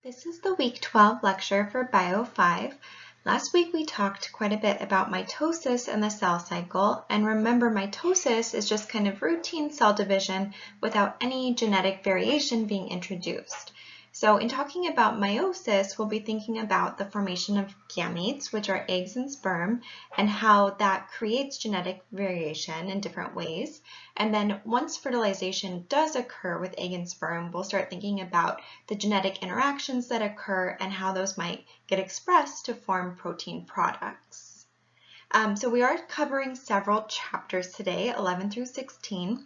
This is the week 12 lecture for Bio5. Last week we talked quite a bit about mitosis and the cell cycle, and remember mitosis is just kind of routine cell division without any genetic variation being introduced. So in talking about meiosis, we'll be thinking about the formation of gametes, which are eggs and sperm, and how that creates genetic variation in different ways. And then once fertilization does occur with egg and sperm, we'll start thinking about the genetic interactions that occur and how those might get expressed to form protein products. So we are covering several chapters today, 11 through 16.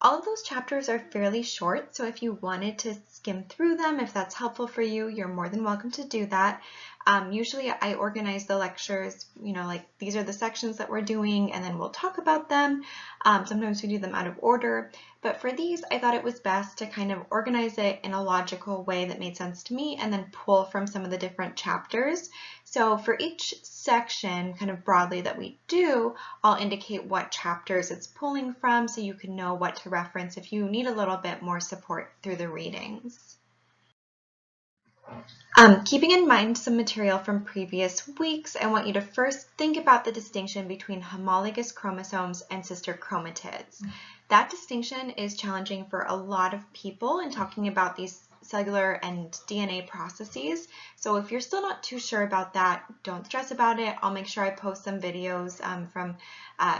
All of those chapters are fairly short, so if you wanted to skim through them, if that's helpful for you, you're more than welcome to do that. Usually I organize the lectures, like these are the sections that we're doing, and then we'll talk about them. Sometimes we do them out of order, but for these, I thought it was best to kind of organize it in a logical way that made sense to me, and then pull from some of the different chapters. So for each section, kind of broadly that we do, I'll indicate what chapters it's pulling from so you can know what to reference if you need a little bit more support through the readings. Keeping in mind some material from previous weeks, I want you to first think about the distinction between homologous chromosomes and sister chromatids. That distinction is challenging for a lot of people in talking about these cellular and DNA processes. So if you're still not too sure about that, don't stress about it. I'll make sure I post some videos from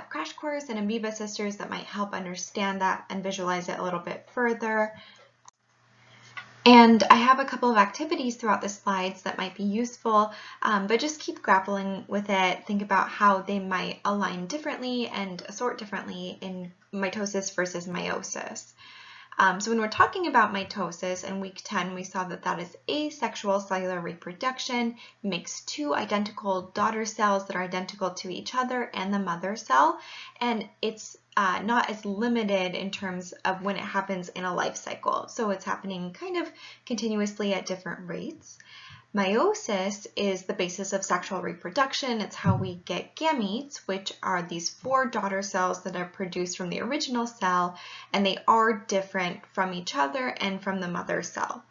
Crash Course and Amoeba Sisters that might help understand that and visualize it a little bit further. And I have a couple of activities throughout the slides that might be useful, but just keep grappling with it. Think about how they might align differently and assort differently in mitosis versus meiosis. So when we're talking about mitosis in week 10, we saw that that is asexual cellular reproduction. It makes two identical daughter cells that are identical to each other and the mother cell, and it's not as limited in terms of when it happens in a life cycle. So it's happening kind of continuously at different rates. Meiosis is the basis of sexual reproduction. It's how we get gametes, which are these four daughter cells that are produced from the original cell, and they are different from each other and from the mother cell.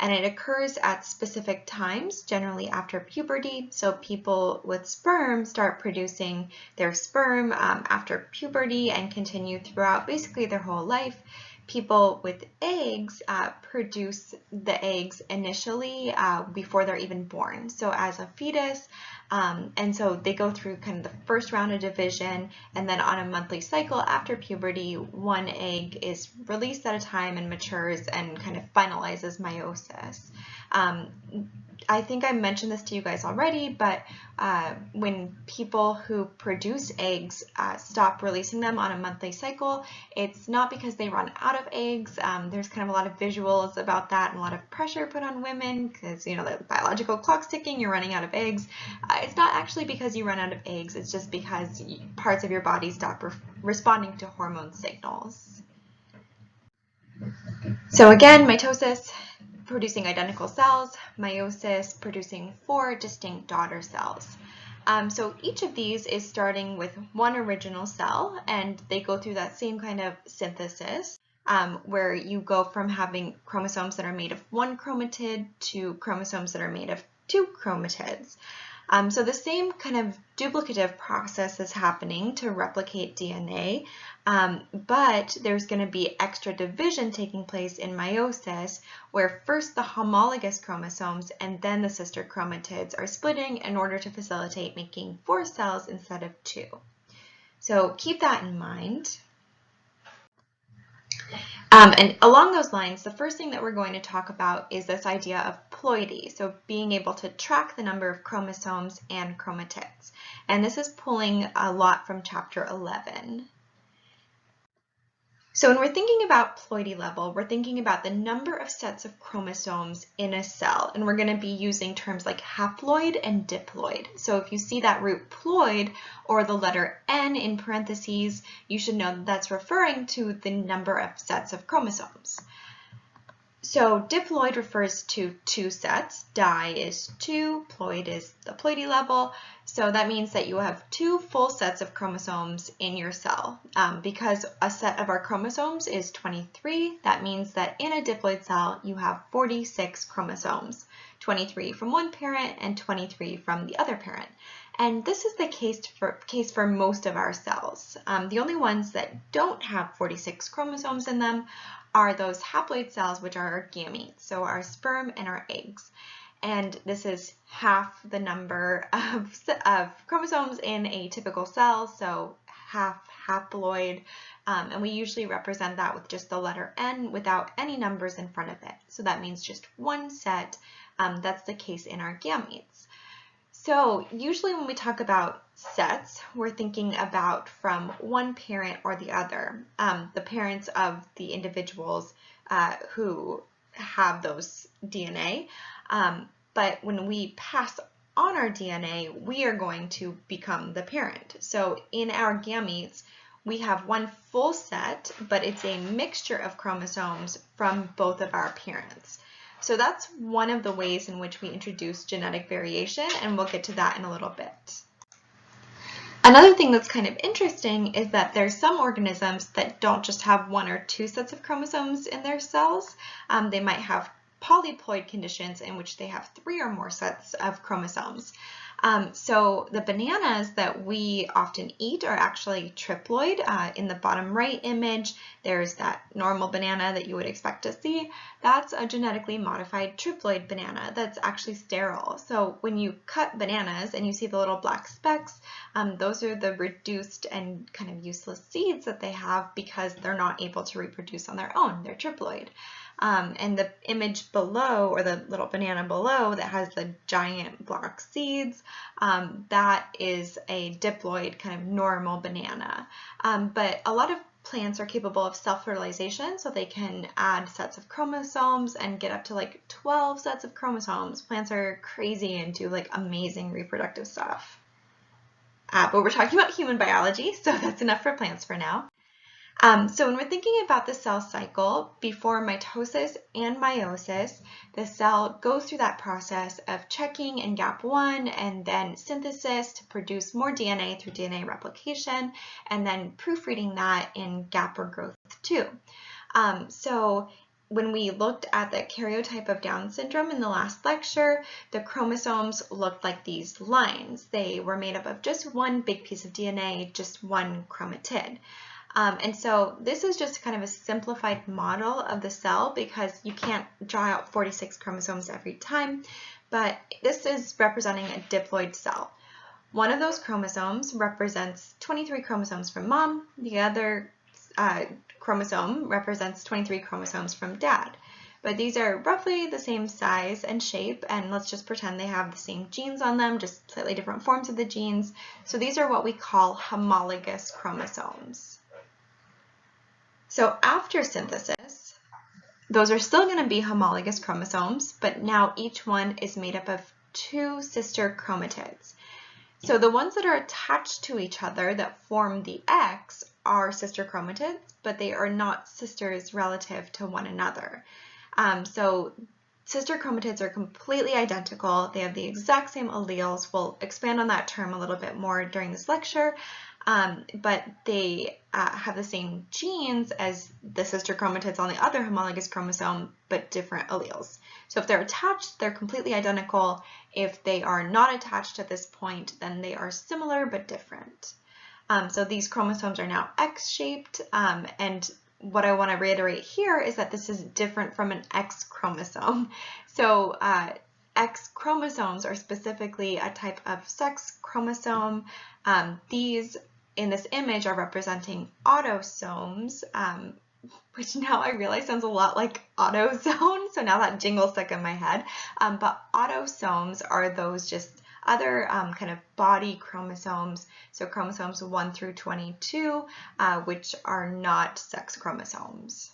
And it occurs at specific times, generally after puberty. So people with sperm start producing their sperm after puberty and continue throughout basically their whole life. People with eggs produce the eggs initially before they're even born, so as a fetus, and so they go through kind of the first round of division, and then on a monthly cycle after puberty, one egg is released at a time and matures and kind of finalizes meiosis. I think I mentioned this to you guys already, but when people who produce eggs stop releasing them on a monthly cycle, it's not because they run out of eggs. There's kind of a lot of visuals about that and a lot of pressure put on women because, the biological clock's ticking, you're running out of eggs. It's not actually because you run out of eggs, it's just because parts of your body stop responding to hormone signals. So again, mitosis, producing identical cells, meiosis, producing four distinct daughter cells. So each of these is starting with one original cell, and they go through that same kind of synthesis where you go from having chromosomes that are made of one chromatid to chromosomes that are made of two chromatids. So the same kind of duplicative process is happening to replicate DNA, but there's going to be extra division taking place in meiosis, where first the homologous chromosomes and then the sister chromatids are splitting in order to facilitate making four cells instead of two. So keep that in mind. And along those lines, the first thing that we're going to talk about is this idea of ploidy, so being able to track the number of chromosomes and chromatids. And this is pulling a lot from chapter 11. So when we're thinking about ploidy level, we're thinking about the number of sets of chromosomes in a cell, and we're going to be using terms like haploid and diploid. So if you see that root ploid or the letter N in parentheses, you should know that that's referring to the number of sets of chromosomes. So diploid refers to two sets. Di is two, ploid is the ploidy level. So that means that you have two full sets of chromosomes in your cell. Because a set of our chromosomes is 23, that means that in a diploid cell you have 46 chromosomes. 23 from one parent and 23 from the other parent. And this is the case for most of our cells. The only ones that don't have 46 chromosomes in them are those haploid cells, which are our gametes, so our sperm and our eggs. And this is half the number of chromosomes in a typical cell, so half haploid, and we usually represent that with just the letter N without any numbers in front of it. So that means just one set. That's the case in our gametes. So usually when we talk about sets, we're thinking about from one parent or the other, the parents of the individuals who have those DNA. But when we pass on our DNA, we are going to become the parent. So in our gametes, we have one full set, but it's a mixture of chromosomes from both of our parents. So that's one of the ways in which we introduce genetic variation, and we'll get to that in a little bit. Another thing that's kind of interesting is that there's some organisms that don't just have one or two sets of chromosomes in their cells. They might have polyploid conditions in which they have 3 or more sets of chromosomes. So the bananas that we often eat are actually triploid. In the bottom right image, there's that normal banana that you would expect to see. That's a genetically modified triploid banana that's actually sterile. So when you cut bananas and you see the little black specks, those are the reduced and kind of useless seeds that they have because they're not able to reproduce on their own. They're triploid. And the image below, or the little banana below that has the giant black seeds, that is a diploid kind of normal banana. But a lot of plants are capable of self-fertilization, so they can add sets of chromosomes and get up to like 12 sets of chromosomes. Plants are crazy into like amazing reproductive stuff. But we're talking about human biology, so that's enough for plants for now. So when we're thinking about the cell cycle, before mitosis and meiosis, the cell goes through that process of checking in gap 1 and then synthesis to produce more DNA through DNA replication, and then proofreading that in gap or growth 2. So when we looked at the karyotype of Down syndrome in the last lecture, the chromosomes looked like these lines. They were made up of just one big piece of DNA, just one chromatid. And so this is just kind of a simplified model of the cell because you can't draw out 46 chromosomes every time, but this is representing a diploid cell. One of those chromosomes represents 23 chromosomes from mom, the other chromosome represents 23 chromosomes from dad. But these are roughly the same size and shape, and let's just pretend they have the same genes on them, just slightly different forms of the genes. So these are what we call homologous chromosomes. So after synthesis, those are still going to be homologous chromosomes, but now each one is made up of 2 sister chromatids. So the ones that are attached to each other that form the X are sister chromatids, but they are not sisters relative to one another. So sister chromatids are completely identical. They have the exact same alleles. We'll expand on that term a little bit more during this lecture. But they have the same genes as the sister chromatids on the other homologous chromosome, but different alleles. So if they're attached, they're completely identical. If they are not attached at this point, then they are similar but different. So these chromosomes are now X-shaped, and what I want to reiterate here is that this is different from an X chromosome. So X chromosomes are specifically a type of sex chromosome. These in this image are representing autosomes, which now I realize sounds a lot like AutoZone, so now that jingle stuck in my head. But autosomes are those just other kind of body chromosomes, so chromosomes 1 through 22, which are not sex chromosomes.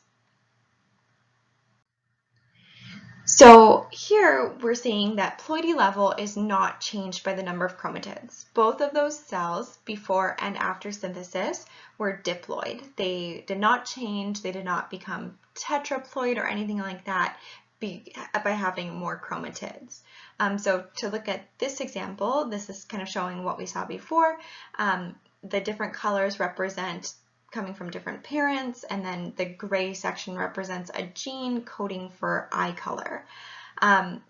So here we're seeing that ploidy level is not changed by the number of chromatids. Both of those cells before and after synthesis were diploid. They did not change, they did not become tetraploid or anything like that by having more chromatids. So to look at this example, this is kind of showing what we saw before. The different colors represent coming from different parents, and then the gray section represents a gene coding for eye color.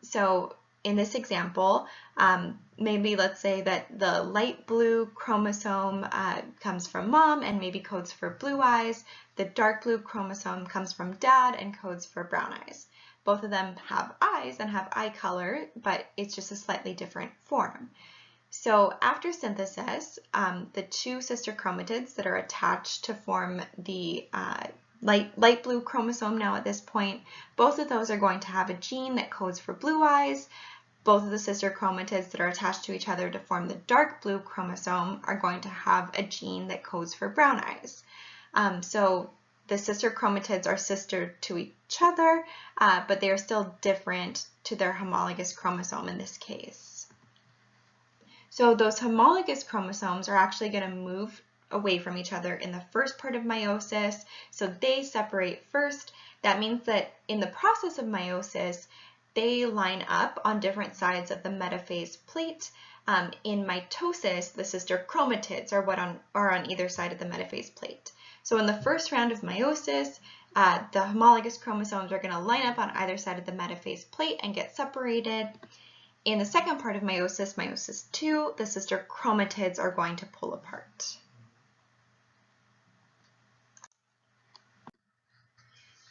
So in this example, maybe let's say that the light blue chromosome comes from mom and maybe codes for blue eyes. The dark blue chromosome comes from dad and codes for brown eyes. Both of them have eyes and have eye color, but it's just a slightly different form. So after synthesis, the two sister chromatids that are attached to form the light blue chromosome now at this point, both of those are going to have a gene that codes for blue eyes. Both of the sister chromatids that are attached to each other to form the dark blue chromosome are going to have a gene that codes for brown eyes. So the sister chromatids are sister to each other, but they are still different to their homologous chromosome in this case. So those homologous chromosomes are actually going to move away from each other in the first part of meiosis, so they separate first. That means that in the process of meiosis, they line up on different sides of the metaphase plate. In mitosis, the sister chromatids are on either side of the metaphase plate. So in the first round of meiosis, the homologous chromosomes are going to line up on either side of the metaphase plate and get separated. In the second part of meiosis, meiosis 2, the sister chromatids are going to pull apart.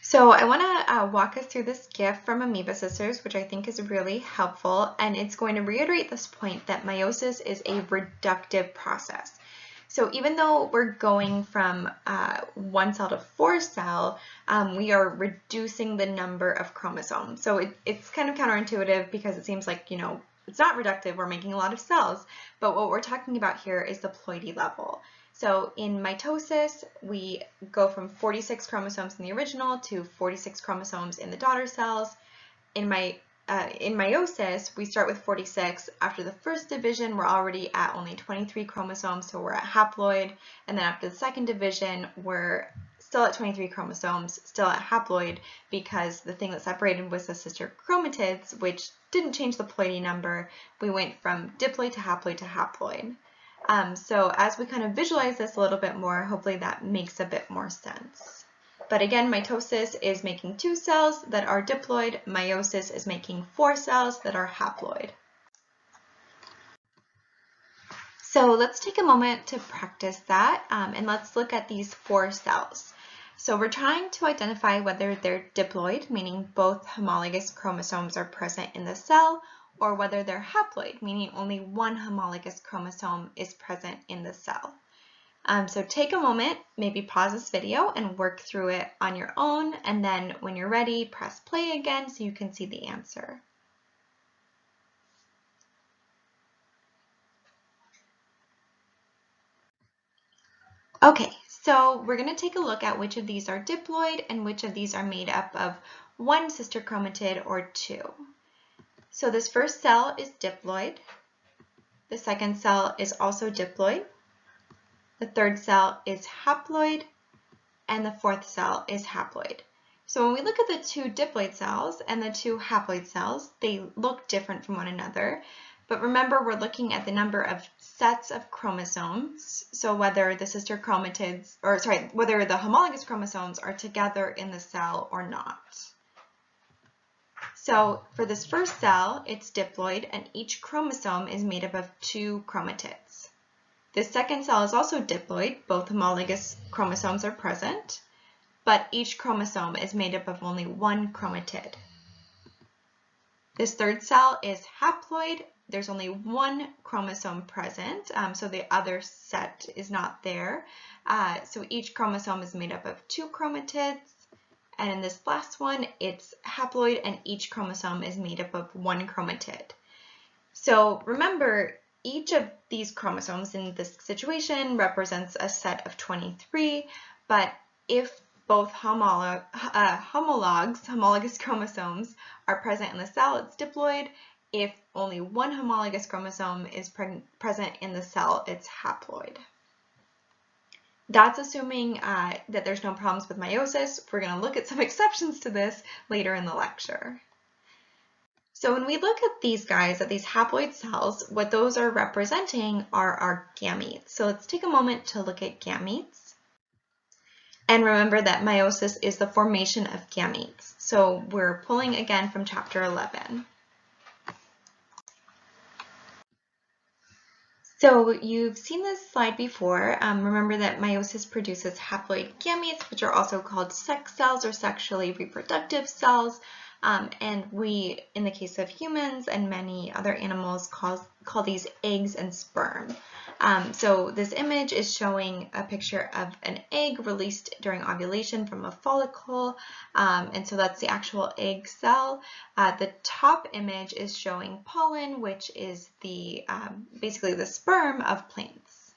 So I want to walk us through this GIF from Amoeba Sisters, which I think is really helpful, and it's going to reiterate this point that meiosis is a reductive process. So even though we're going from 1 cell to 4 cell, we are reducing the number of chromosomes. So it's kind of counterintuitive because it seems like, it's not reductive, we're making a lot of cells, but what we're talking about here is the ploidy level. So in mitosis, we go from 46 chromosomes in the original to 46 chromosomes in the daughter cells. In meiosis, we start with 46. After the first division, we're already at only 23 chromosomes, so we're at haploid. And then after the second division, we're still at 23 chromosomes, still at haploid, because the thing that separated was the sister chromatids, which didn't change the ploidy number. We went from diploid to haploid to haploid. So as we kind of visualize this a little bit more, hopefully that makes a bit more sense. But again, mitosis is making 2 cells that are diploid. Meiosis is making 4 cells that are haploid. So let's take a moment to practice that, and let's look at these 4 cells. So we're trying to identify whether they're diploid, meaning both homologous chromosomes are present in the cell, or whether they're haploid, meaning only one homologous chromosome is present in the cell. So take a moment, maybe pause this video and work through it on your own, and then when you're ready, press play again so you can see the answer. Okay, so we're going to take a look at which of these are diploid and which of these are made up of 1 sister chromatid or 2. So this first cell is diploid. The second cell is also diploid. The third cell is haploid. And the fourth cell is haploid. So when we look at the 2 diploid cells and the 2 haploid cells, they look different from one another. But remember, we're looking at the number of sets of chromosomes. So whether the sister chromatids, whether the homologous chromosomes are together in the cell or not. So for this first cell, it's diploid, and each chromosome is made up of 2 chromatids. The second cell is also diploid, both homologous chromosomes are present, but each chromosome is made up of only 1 chromatid. This third cell is haploid. There's only 1 chromosome present, so the other set is not there. So each chromosome is made up of 2 chromatids. And in this last one, it's haploid, and each chromosome is made up of 1 chromatid. So remember, each of these chromosomes in this situation represents a set of 23, but if both homologous chromosomes are present in the cell, it's diploid. If only 1 homologous chromosome is present in the cell, it's haploid. That's assuming that there's no problems with meiosis. We're going to look at some exceptions to this later in the lecture. So when we look at these guys, at these haploid cells, what those are representing are our gametes. So let's take a moment to look at gametes. And remember that meiosis is the formation of gametes. So we're pulling again from chapter 11. So you've seen this slide before. Remember that meiosis produces haploid gametes, which are also called sex cells or sexually reproductive cells. And we, in the case of humans and many other animals, call these eggs and sperm. So this image is showing a picture of an egg released during ovulation from a follicle. And so that's the actual egg cell. The top image is showing pollen, which is the basically the sperm of plants.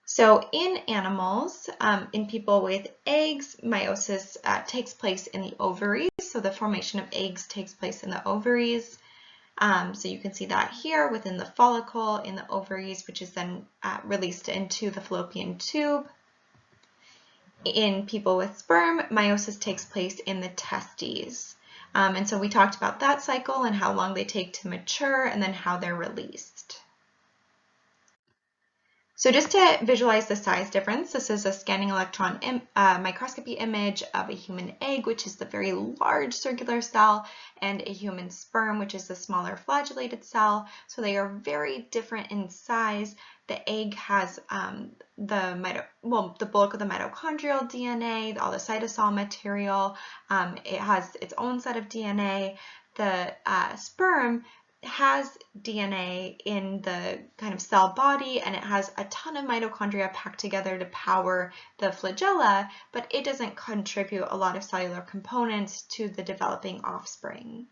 So in animals, in people with eggs, meiosis takes place in the ovaries. So the formation of eggs takes place in the ovaries. So you can see that here within the follicle in the ovaries, which is then released into the fallopian tube. In people with sperm, meiosis takes place in the testes. And so we talked about that cycle and how long they take to mature and then how they're released. So just to visualize the size difference, this is a scanning electron microscopy image of a human egg, which is the very large circular cell, and a human sperm, which is the smaller flagellated cell. So they are very different in size. The egg has the bulk of the mitochondrial DNA, all the cytosol material. It has its own set of DNA. The sperm has DNA in the kind of cell body, and it has a ton of mitochondria packed together to power the flagella, but it doesn't contribute a lot of cellular components to the developing offspring.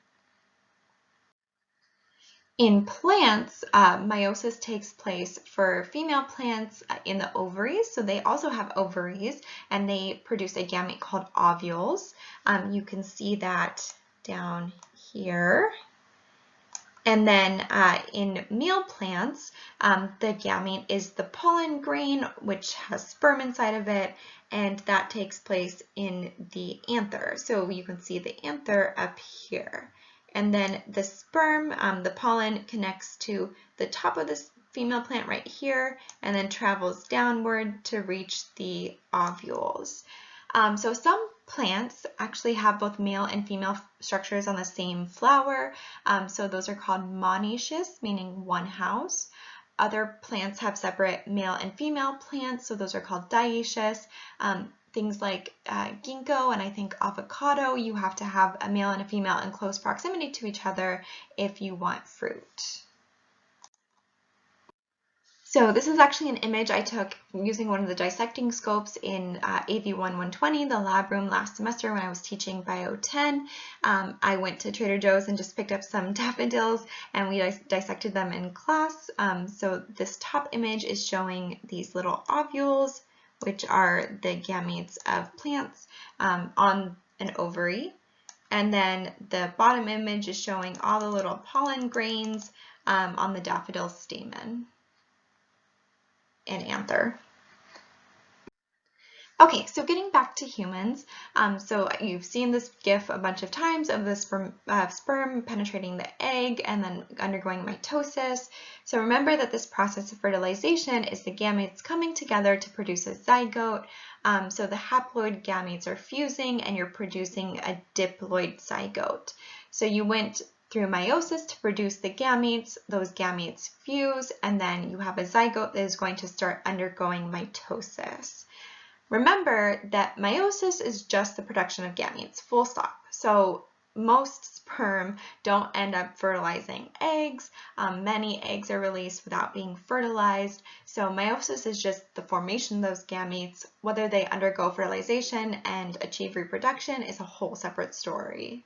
In plants, meiosis takes place for female plants in the ovaries, so they also have ovaries, and they produce a gamete called ovules. You can see that down here. And then in male plants, the gamete is the pollen grain, which has sperm inside of it, and that takes place in the anther. So you can see the anther up here. And then the sperm, the pollen connects to the top of this female plant right here, and then travels downward to reach the ovules. So some plants actually have both male and female structures on the same flower. So those are called monoecious, meaning one house. Other plants have separate male and female plants, so those are called dioecious. Things like ginkgo and I think avocado, you have to have a male and a female in close proximity to each other if you want fruit. So this is actually an image I took using one of the dissecting scopes in AV1-120, the lab room last semester when I was teaching Bio 10. I went to Trader Joe's and just picked up some daffodils and we dissected them in class. So this top image is showing these little ovules, which are the gametes of plants on an ovary. And then the bottom image is showing all the little pollen grains on the daffodil stamen and anther. Okay, so getting back to humans, so you've seen this GIF a bunch of times of the sperm penetrating the egg and then undergoing mitosis. So remember that this process of fertilization is the gametes coming together to produce a zygote. So the haploid gametes are fusing and you're producing a diploid zygote. So you went through meiosis to produce the gametes, those gametes fuse, and then you have a zygote that is going to start undergoing mitosis. Remember that meiosis is just the production of gametes, full stop. So most sperm don't end up fertilizing eggs. Many eggs are released without being fertilized. So meiosis is just the formation of those gametes. Whether they undergo fertilization and achieve reproduction is a whole separate story.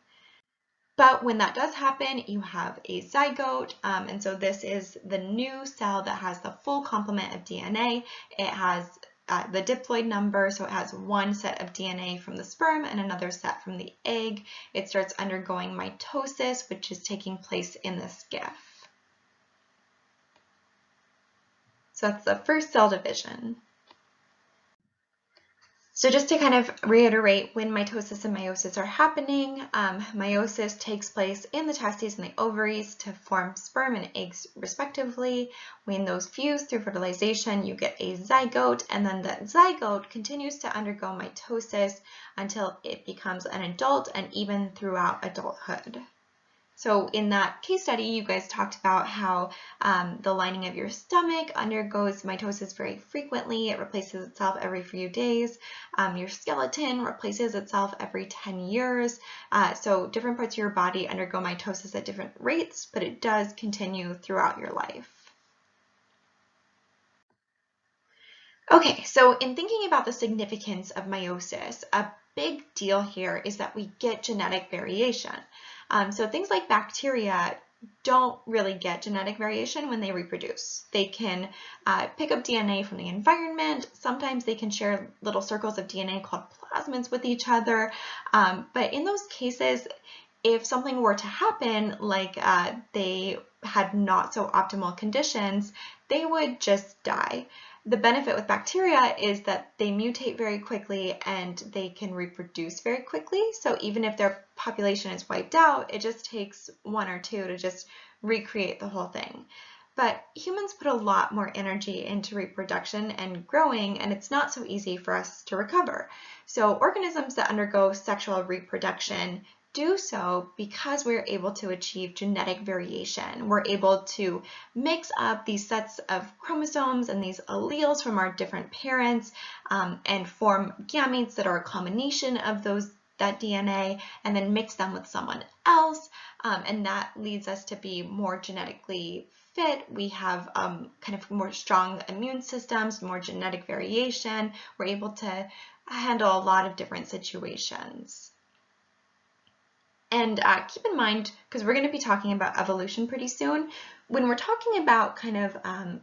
But when that does happen, you have a zygote, and so this is the new cell that has the full complement of DNA. It has the diploid number, so it has one set of DNA from the sperm and another set from the egg. It starts undergoing mitosis, which is taking place in this GIF. So that's the first cell division. So just to kind of reiterate when mitosis and meiosis are happening, meiosis takes place in the testes and the ovaries to form sperm and eggs respectively. When those fuse through fertilization, you get a zygote, and then that zygote continues to undergo mitosis until it becomes an adult and even throughout adulthood. So in that case study, you guys talked about how the lining of your stomach undergoes mitosis very frequently. It replaces itself every few days. Your skeleton replaces itself every 10 years. So different parts of your body undergo mitosis at different rates, but it does continue throughout your life. Okay, so in thinking about the significance of meiosis, a big deal here is that we get genetic variation. So things like bacteria don't really get genetic variation when they reproduce. They can pick up DNA from the environment. Sometimes they can share little circles of DNA called plasmids with each other. But in those cases, if something were to happen, like they had not so optimal conditions, they would just die. The benefit with bacteria is that they mutate very quickly and they can reproduce very quickly. So even if their population is wiped out, it just takes one or two to just recreate the whole thing. But humans put a lot more energy into reproduction and growing, and it's not so easy for us to recover. So organisms that undergo sexual reproduction do so because we're able to achieve genetic variation. We're able to mix up these sets of chromosomes and these alleles from our different parents and form gametes that are a combination of that DNA and then mix them with someone else. And that leads us to be more genetically fit. We have kind of more strong immune systems, more genetic variation. We're able to handle a lot of different situations. And keep in mind, because we're going to be talking about evolution pretty soon, when we're talking about kind of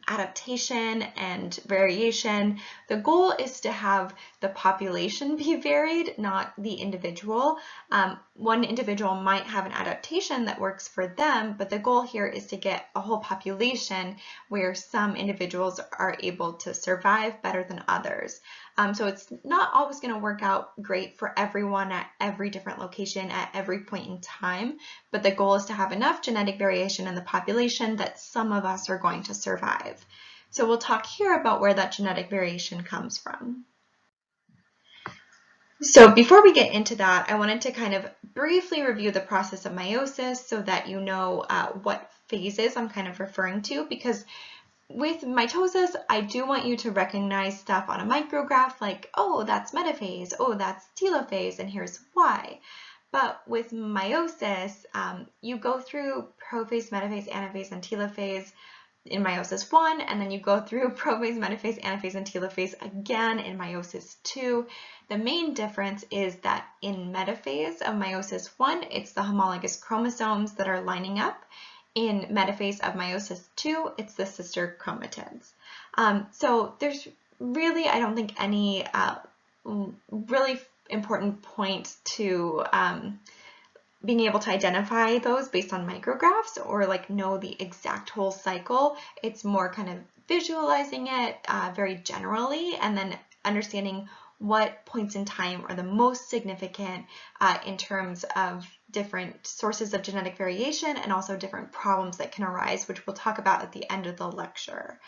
adaptation and variation, the goal is to have the population be varied, not the individual. One individual might have an adaptation that works for them, but the goal here is to get a whole population where some individuals are able to survive better than others. So it's not always going to work out great for everyone at every different location at every point in time, but the goal is to have enough genetic variation in the population that some of us are going to survive. So we'll talk here about where that genetic variation comes from. So before we get into that, I wanted to kind of briefly review the process of meiosis so that you know what phases I'm kind of referring to, because with mitosis, I do want you to recognize stuff on a micrograph like, oh, that's metaphase, oh, that's telophase, and here's why. But with meiosis, you go through prophase, metaphase, anaphase, and telophase in meiosis 1, and then you go through prophase, metaphase, anaphase, and telophase again in meiosis 2. The main difference is that in metaphase of meiosis 1, it's the homologous chromosomes that are lining up. In metaphase of meiosis 2, it's the sister chromatids. So there's really, I don't think, any really important point to being able to identify those based on micrographs or like know the exact whole cycle. It's more kind of visualizing it very generally and then understanding what points in time are the most significant in terms of different sources of genetic variation and also different problems that can arise, which we'll talk about at the end of the lecture.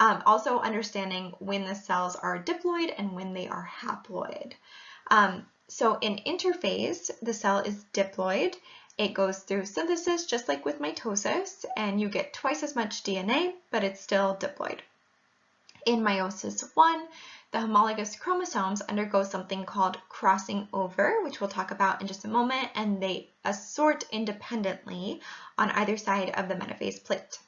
Also understanding when the cells are diploid and when they are haploid. So in interphase, the cell is diploid. It goes through synthesis just like with mitosis, and you get twice as much DNA, but it's still diploid. In meiosis 1, the homologous chromosomes undergo something called crossing over, which we'll talk about in just a moment, and they assort independently on either side of the metaphase plate.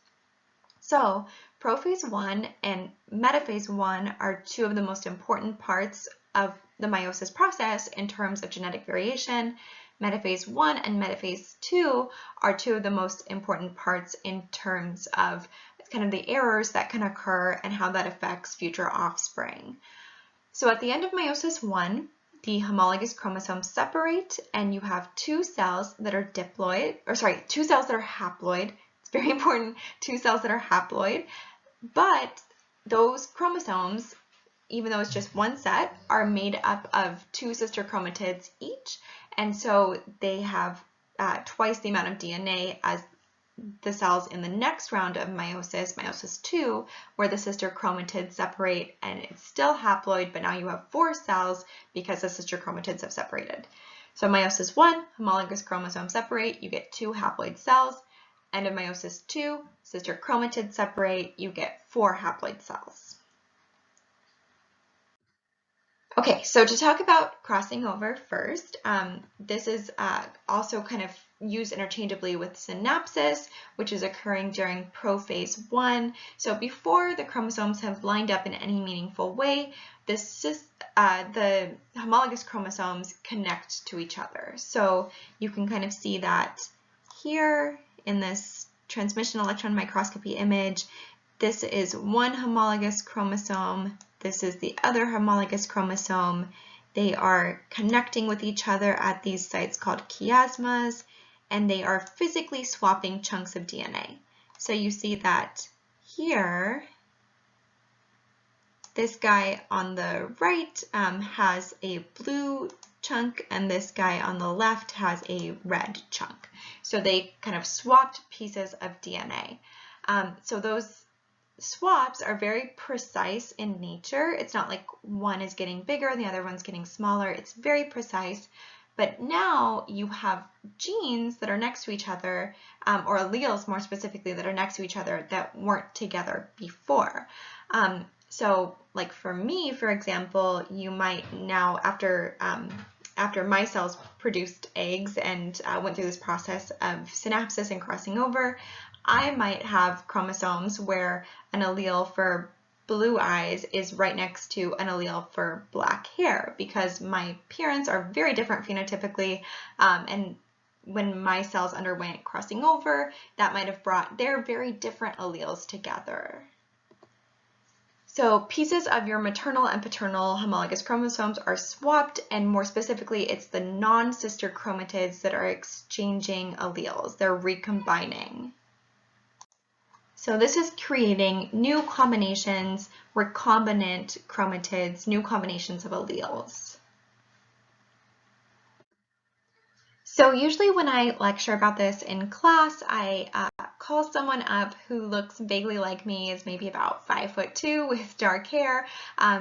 So prophase 1 and metaphase 1 are two of the most important parts of the meiosis process in terms of genetic variation. Metaphase 1 and metaphase 2 are two of the most important parts in terms of kind of the errors that can occur and how that affects future offspring. So at the end of meiosis 1, the homologous chromosomes separate and you have two cells that are diploid, or sorry, two cells that are haploid. It's very important, two cells that are haploid, but those chromosomes, even though it's just one set, are made up of two sister chromatids each, and so they have twice the amount of DNA as the cells in the next round of meiosis, meiosis 2, where the sister chromatids separate and it's still haploid, but now you have 4 cells because the sister chromatids have separated. So meiosis 1, homologous chromosomes separate, you get 2 haploid cells. End of meiosis 2, sister chromatids separate, you get 4 haploid cells. Okay, so to talk about crossing over first, this is also kind of used interchangeably with synapsis, which is occurring during prophase 1. So before the chromosomes have lined up in any meaningful way, the homologous chromosomes connect to each other. So you can kind of see that here in this transmission electron microscopy image. This is one homologous chromosome. This is the other homologous chromosome. They are connecting with each other at these sites called chiasmas, and they are physically swapping chunks of DNA. So you see that here, this guy on the right has a blue chunk, and this guy on the left has a red chunk. So they kind of swapped pieces of DNA. So those swaps are very precise in nature. It's not like one is getting bigger and the other one's getting smaller. It's very precise. But now you have genes that are next to each other, or alleles more specifically, that are next to each other that weren't together before. So like for me, for example, you might now, after my cells produced eggs and went through this process of synapsis and crossing over, I might have chromosomes where an allele for blue eyes is right next to an allele for black hair, because my parents are very different phenotypically, and when my cells underwent crossing over, that might have brought their very different alleles together. So pieces of your maternal and paternal homologous chromosomes are swapped, and more specifically, it's the non-sister chromatids that are exchanging alleles. They're recombining. So this is creating new combinations, recombinant chromatids, new combinations of alleles. So usually when I lecture about this in class, I call someone up who looks vaguely like me, is maybe about 5'2" with dark hair,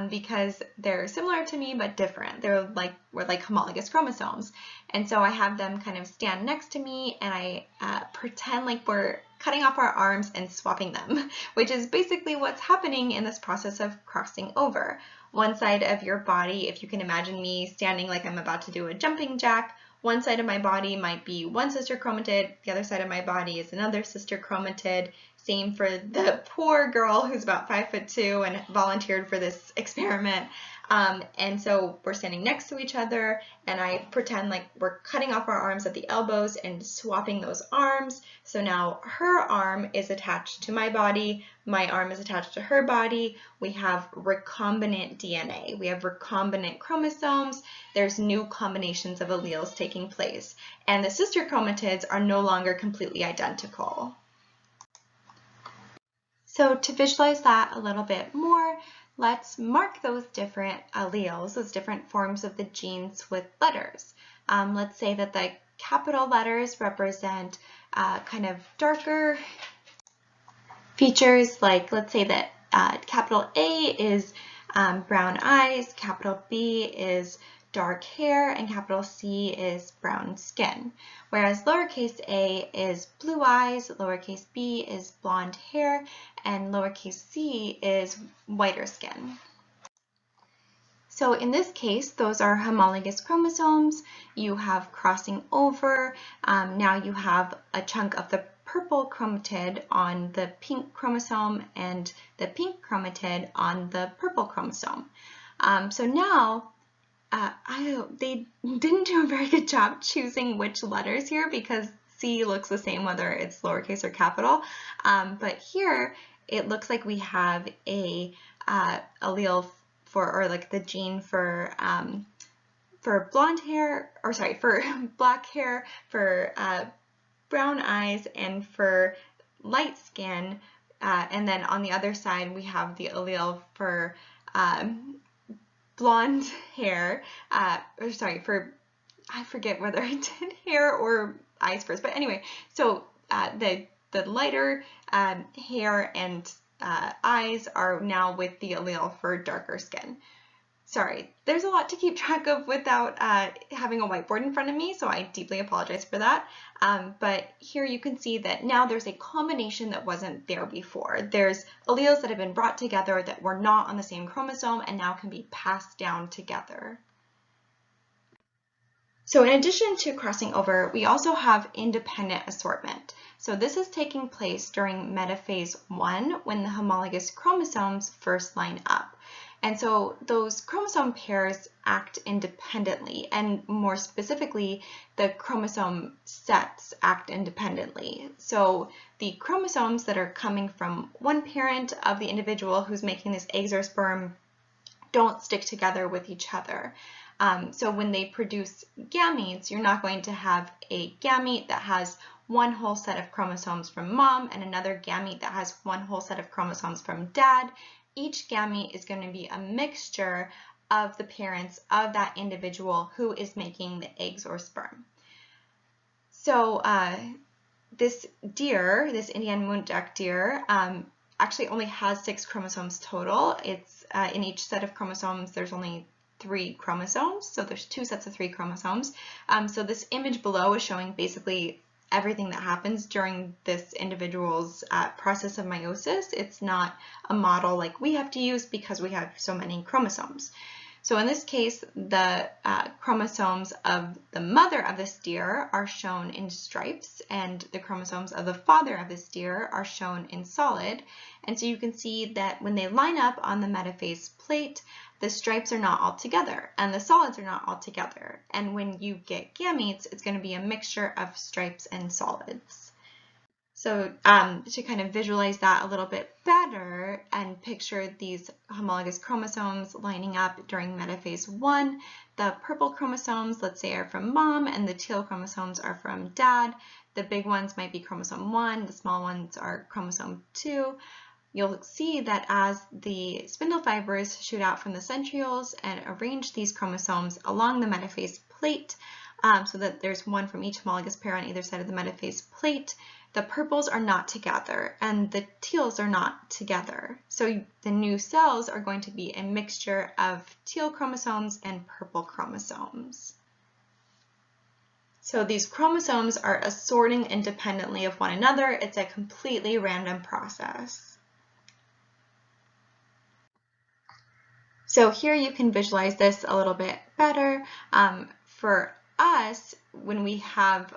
because they're similar to me but different. We're like homologous chromosomes. And so I have them kind of stand next to me, and I pretend like we're cutting off our arms and swapping them, which is basically what's happening in this process of crossing over. One side of your body, if you can imagine me standing like I'm about to do a jumping jack, one side of my body might be one sister chromatid, the other side of my body is another sister chromatid. Same for the poor girl who's about 5'2" and volunteered for this experiment. And so we're standing next to each other, and I pretend like we're cutting off our arms at the elbows and swapping those arms. So now her arm is attached to my body, my arm is attached to her body. We have recombinant DNA. We have recombinant chromosomes. There's new combinations of alleles taking place. And the sister chromatids are no longer completely identical. So to visualize that a little bit more, let's mark those different alleles, those different forms of the genes with letters. Let's say that the capital letters represent kind of darker features, like let's say that capital A is brown eyes, capital B is dark hair, and capital C is brown skin. Whereas lowercase a is blue eyes, lowercase b is blonde hair, and lowercase c is whiter skin. So in this case, those are homologous chromosomes. You have crossing over. Now you have a chunk of the purple chromatid on the pink chromosome and the pink chromatid on the purple chromosome. So now they didn't do a very good job choosing which letters here, because C looks the same whether it's lowercase or capital. But here it looks like we have a allele for, or like the gene for blonde hair, or sorry, for black hair, for brown eyes, and for light skin. And then on the other side we have the allele for blonde hair, or sorry, for, I forget whether I did hair or eyes first, but anyway, so the lighter hair and eyes are now with the allele for darker skin. Sorry, there's a lot to keep track of without having a whiteboard in front of me, so I deeply apologize for that. But here you can see that now there's a combination that wasn't there before. There's alleles that have been brought together that were not on the same chromosome and now can be passed down together. So in addition to crossing over, we also have independent assortment. So this is taking place during metaphase 1 when the homologous chromosomes first line up. And so those chromosome pairs act independently, and more specifically, the chromosome sets act independently. So the chromosomes that are coming from one parent of the individual who's making this eggs or sperm don't stick together with each other. So when they produce gametes, you're not going to have a gamete that has one whole set of chromosomes from mom and another gamete that has one whole set of chromosomes from dad. Each gamete is going to be a mixture of the parents of that individual who is making the eggs or sperm. So this deer, this Indian muntjac deer, actually only has 6 chromosomes total. It's in each set of chromosomes, there's only 3 chromosomes, so there's 2 sets of 3 chromosomes. So this image below is showing basically everything that happens during this individual's process of meiosis. It's not a model like we have to use because we have so many chromosomes. So in this case, the chromosomes of the mother of this deer are shown in stripes, and the chromosomes of the father of this deer are shown in solid. And so you can see that when they line up on the metaphase plate, the stripes are not all together and the solids are not all together. And when you get gametes, it's going to be a mixture of stripes and solids. So to kind of visualize that a little bit better and picture these homologous chromosomes lining up during metaphase 1, the purple chromosomes, let's say, are from mom and the teal chromosomes are from dad. The big ones might be chromosome 1, the small ones are chromosome 2. You'll see that as the spindle fibers shoot out from the centrioles and arrange these chromosomes along the metaphase plate, so that there's one from each homologous pair on either side of the metaphase plate, the purples are not together and the teals are not together. So the new cells are going to be a mixture of teal chromosomes and purple chromosomes. So these chromosomes are assorting independently of one another. It's a completely random process. So here you can visualize this a little bit better. For us, when we have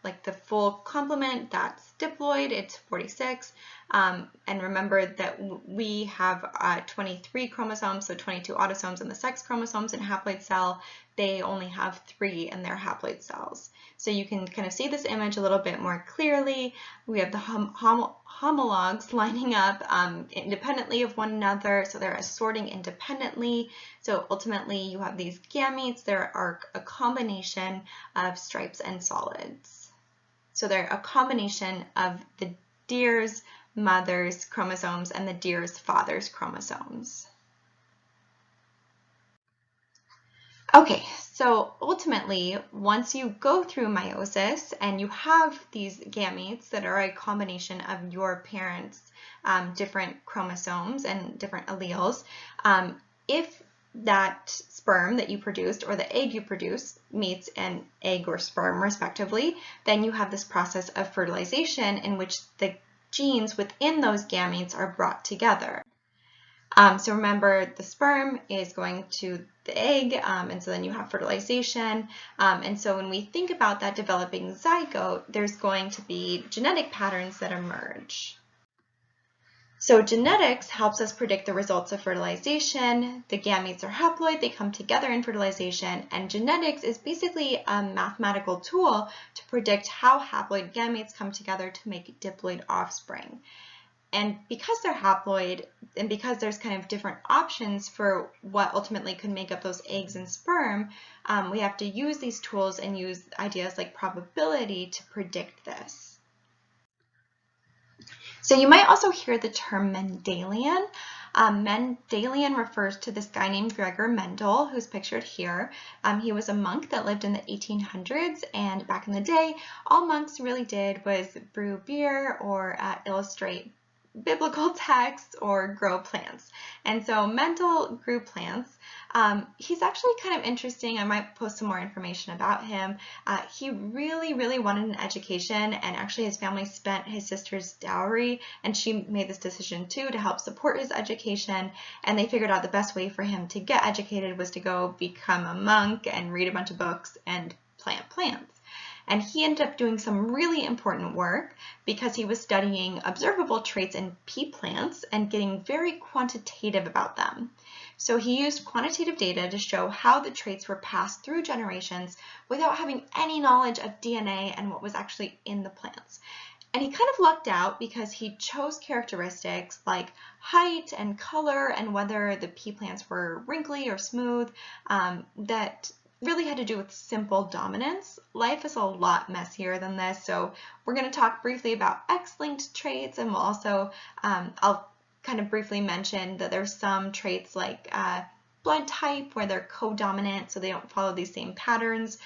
like the full complement, that's diploid, it's 46. And remember that we have 23 chromosomes, so 22 autosomes in the sex chromosomes in a haploid cell. They only have 3 in their haploid cells. So you can kind of see this image a little bit more clearly. We have the homologs lining up independently of one another, so they're assorting independently. So ultimately you have these gametes. There are a combination of stripes and solids. So they're a combination of the deer's mother's chromosomes and the deer's father's chromosomes. Okay, so ultimately, once you go through meiosis and you have these gametes that are a combination of your parents' different chromosomes and different alleles, if that sperm that you produced or the egg you produced meets an egg or sperm respectively, then you have this process of fertilization in which the genes within those gametes are brought together. So remember, the sperm is going to the egg, and so then you have fertilization. And so when we think about that developing zygote, there's going to be genetic patterns that emerge. So genetics helps us predict the results of fertilization. The gametes are haploid, they come together in fertilization, and genetics is basically a mathematical tool to predict how haploid gametes come together to make diploid offspring. And because they're haploid, and because there's kind of different options for what ultimately could make up those eggs and sperm, we have to use these tools and use ideas like probability to predict this. So you might also hear the term Mendelian. Mendelian refers to this guy named Gregor Mendel, who's pictured here. He was a monk that lived in the 1800s, and back in the day, all monks really did was brew beer or illustrate biblical texts or grow plants. And so Mendel grew plants. He's actually kind of interesting. I might post some more information about him. He really wanted an education, and actually his family spent his sister's dowry, and she made this decision too to help support his education, and they figured out the best way for him to get educated was to go become a monk and read a bunch of books and plant plants. And he ended up doing some really important work because he was studying observable traits in pea plants and getting very quantitative about them. So he used quantitative data to show how the traits were passed through generations without having any knowledge of DNA and what was actually in the plants. And he kind of lucked out because he chose characteristics like height and color and whether the pea plants were wrinkly or smooth that really had to do with simple dominance. Life is a lot messier than this, so we're going to talk briefly about X-linked traits, and we'll also, I'll kind of briefly mention that there's some traits like blood type where they're co-dominant, so they don't follow these same patterns.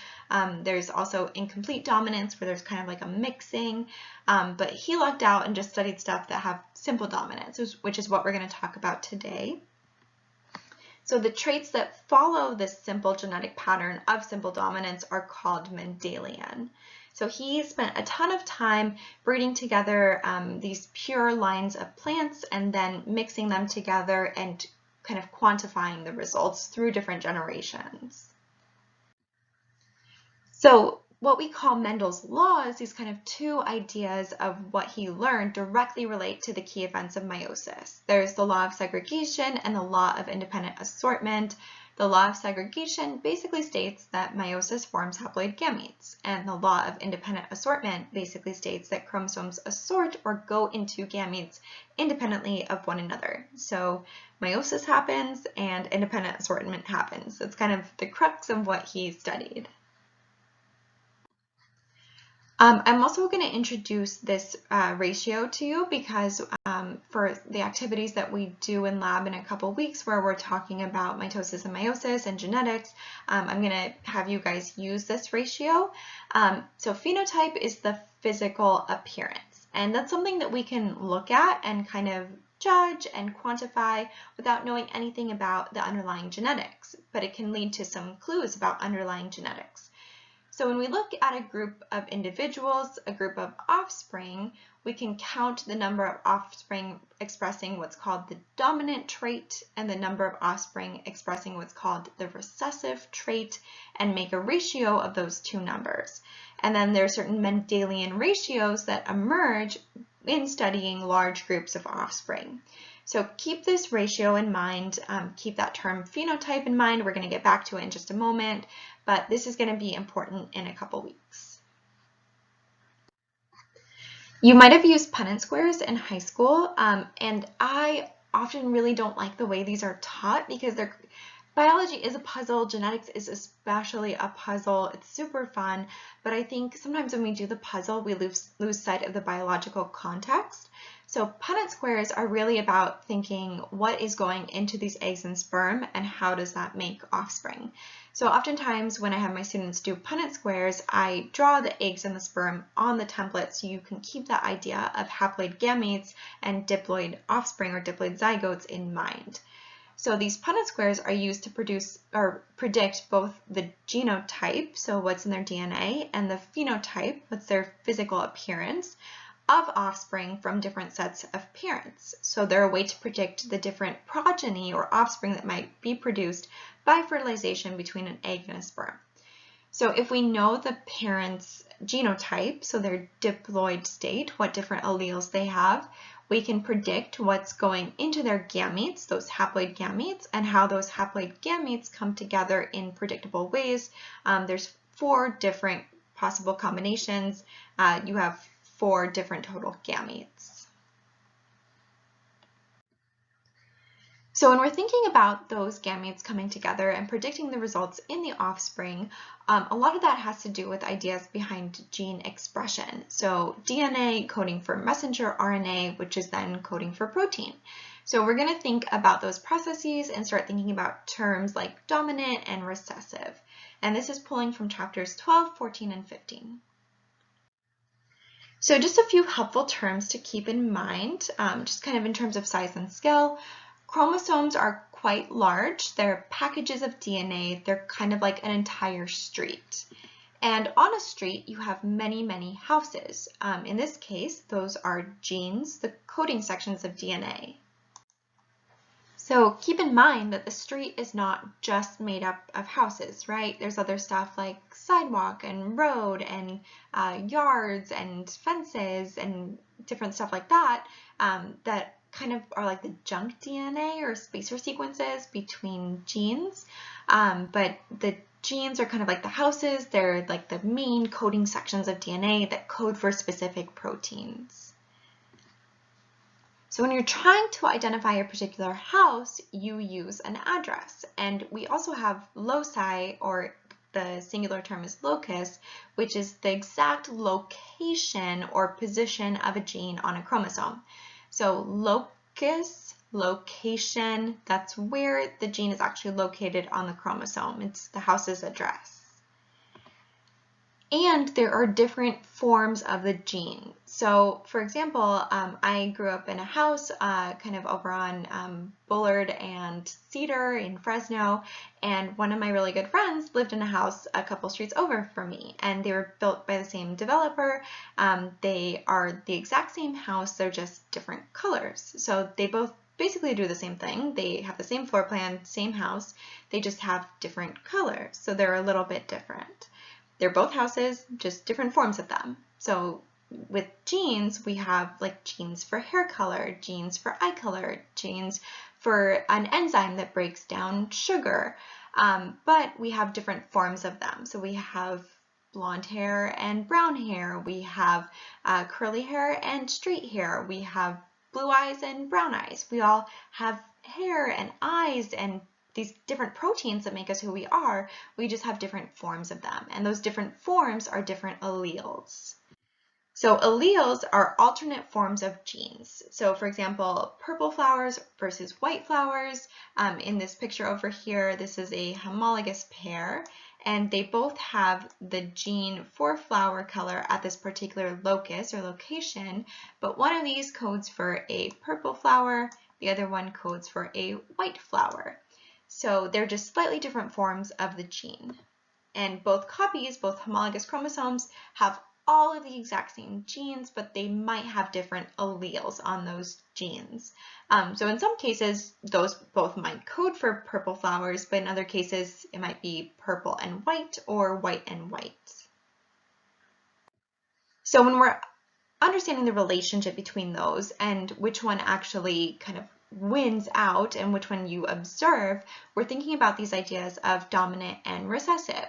There's also incomplete dominance where there's kind of like a mixing, but he lucked out and just studied stuff that have simple dominance, which is what we're going to talk about today. So the traits that follow this simple genetic pattern of simple dominance are called Mendelian. So he spent a ton of time breeding together these pure lines of plants and then mixing them together and kind of quantifying the results through different generations. So what we call Mendel's laws, these kind of two ideas of what he learned, directly relate to the key events of meiosis. There's the law of segregation and the law of independent assortment. The law of segregation basically states that meiosis forms haploid gametes, and the law of independent assortment basically states that chromosomes assort or go into gametes independently of one another. So meiosis happens and independent assortment happens. That's kind of the crux of what he studied. I'm also going to introduce this ratio to you because for the activities that we do in lab in a couple weeks where we're talking about mitosis and meiosis and genetics, I'm going to have you guys use this ratio. So phenotype is the physical appearance, and that's something that we can look at and kind of judge and quantify without knowing anything about the underlying genetics, but it can lead to some clues about underlying genetics. So when we look at a group of individuals, a group of offspring, we can count the number of offspring expressing what's called the dominant trait and the number of offspring expressing what's called the recessive trait and make a ratio of those two numbers. And then there are certain Mendelian ratios that emerge in studying large groups of offspring. So keep this ratio in mind, keep that term phenotype in mind. We're going to get back to it in just a moment, but this is going to be important in a couple weeks. You might have used Punnett squares in high school, and I often really don't like the way these are taught because biology is a puzzle, genetics is especially a puzzle. It's super fun, but I think sometimes when we do the puzzle, we lose sight of the biological context. So Punnett squares are really about thinking what is going into these eggs and sperm and how does that make offspring. So oftentimes when I have my students do Punnett squares, I draw the eggs and the sperm on the template so you can keep that idea of haploid gametes and diploid offspring or diploid zygotes in mind. So these Punnett squares are used to produce or predict both the genotype, so what's in their DNA, and the phenotype, what's their physical appearance, of offspring from different sets of parents. So they're a way to predict the different progeny or offspring that might be produced by fertilization between an egg and a sperm. So if we know the parent's genotype, so their diploid state, what different alleles they have, we can predict what's going into their gametes, those haploid gametes, and how those haploid gametes come together in predictable ways. There's 4 different possible combinations. You have 4 different total gametes. So when we're thinking about those gametes coming together and predicting the results in the offspring, a lot of that has to do with ideas behind gene expression. So DNA coding for messenger RNA, which is then coding for protein. So we're going to think about those processes and start thinking about terms like dominant and recessive. And this is pulling from chapters 12, 14, and 15. So just a few helpful terms to keep in mind, just kind of in terms of size and scale. Chromosomes are quite large. They're packages of DNA. They're kind of like an entire street. And on a street, you have many, many houses. In this case, those are genes, the coding sections of DNA. So keep in mind that the street is not just made up of houses, right? There's other stuff like sidewalk and road and yards and fences and different stuff like that that kind of are like the junk DNA or spacer sequences between genes. But the genes are kind of like the houses. They're like the main coding sections of DNA that code for specific proteins. So when you're trying to identify a particular house, you use an address. And we also have loci, or the singular term is locus, which is the exact location or position of a gene on a chromosome. So locus, location, that's where the gene is actually located on the chromosome. It's the house's address. And there are different forms of the gene. So for example, I grew up in a house kind of over on Bullard and Cedar in Fresno, and one of my really good friends lived in a house a couple streets over from me, and they were built by the same developer. They are the exact same house, they're just different colors. So they both basically do the same thing. They have the same floor plan, same house, they just have different colors. So they're a little bit different. They're both houses, just different forms of them. So with genes, we have like genes for hair color, genes for eye color, genes for an enzyme that breaks down sugar, but we have different forms of them. So we have blonde hair and brown hair, we have curly hair and straight hair, we have blue eyes and brown eyes. We all have hair and eyes and these different proteins that make us who we are. We just have different forms of them, and those different forms are different alleles. So alleles are alternate forms of genes. So for example, purple flowers versus white flowers. In this picture over here, this is a homologous pair, and they both have the gene for flower color at this particular locus or location, but one of these codes for a purple flower, the other one codes for a white flower. So they're just slightly different forms of the gene. And both copies, both homologous chromosomes, have all of the exact same genes, but they might have different alleles on those genes. So in some cases, those both might code for purple flowers, but in other cases, it might be purple and white or white and white. So when we're understanding the relationship between those and which one actually kind of wins out and which one you observe, we're thinking about these ideas of dominant and recessive.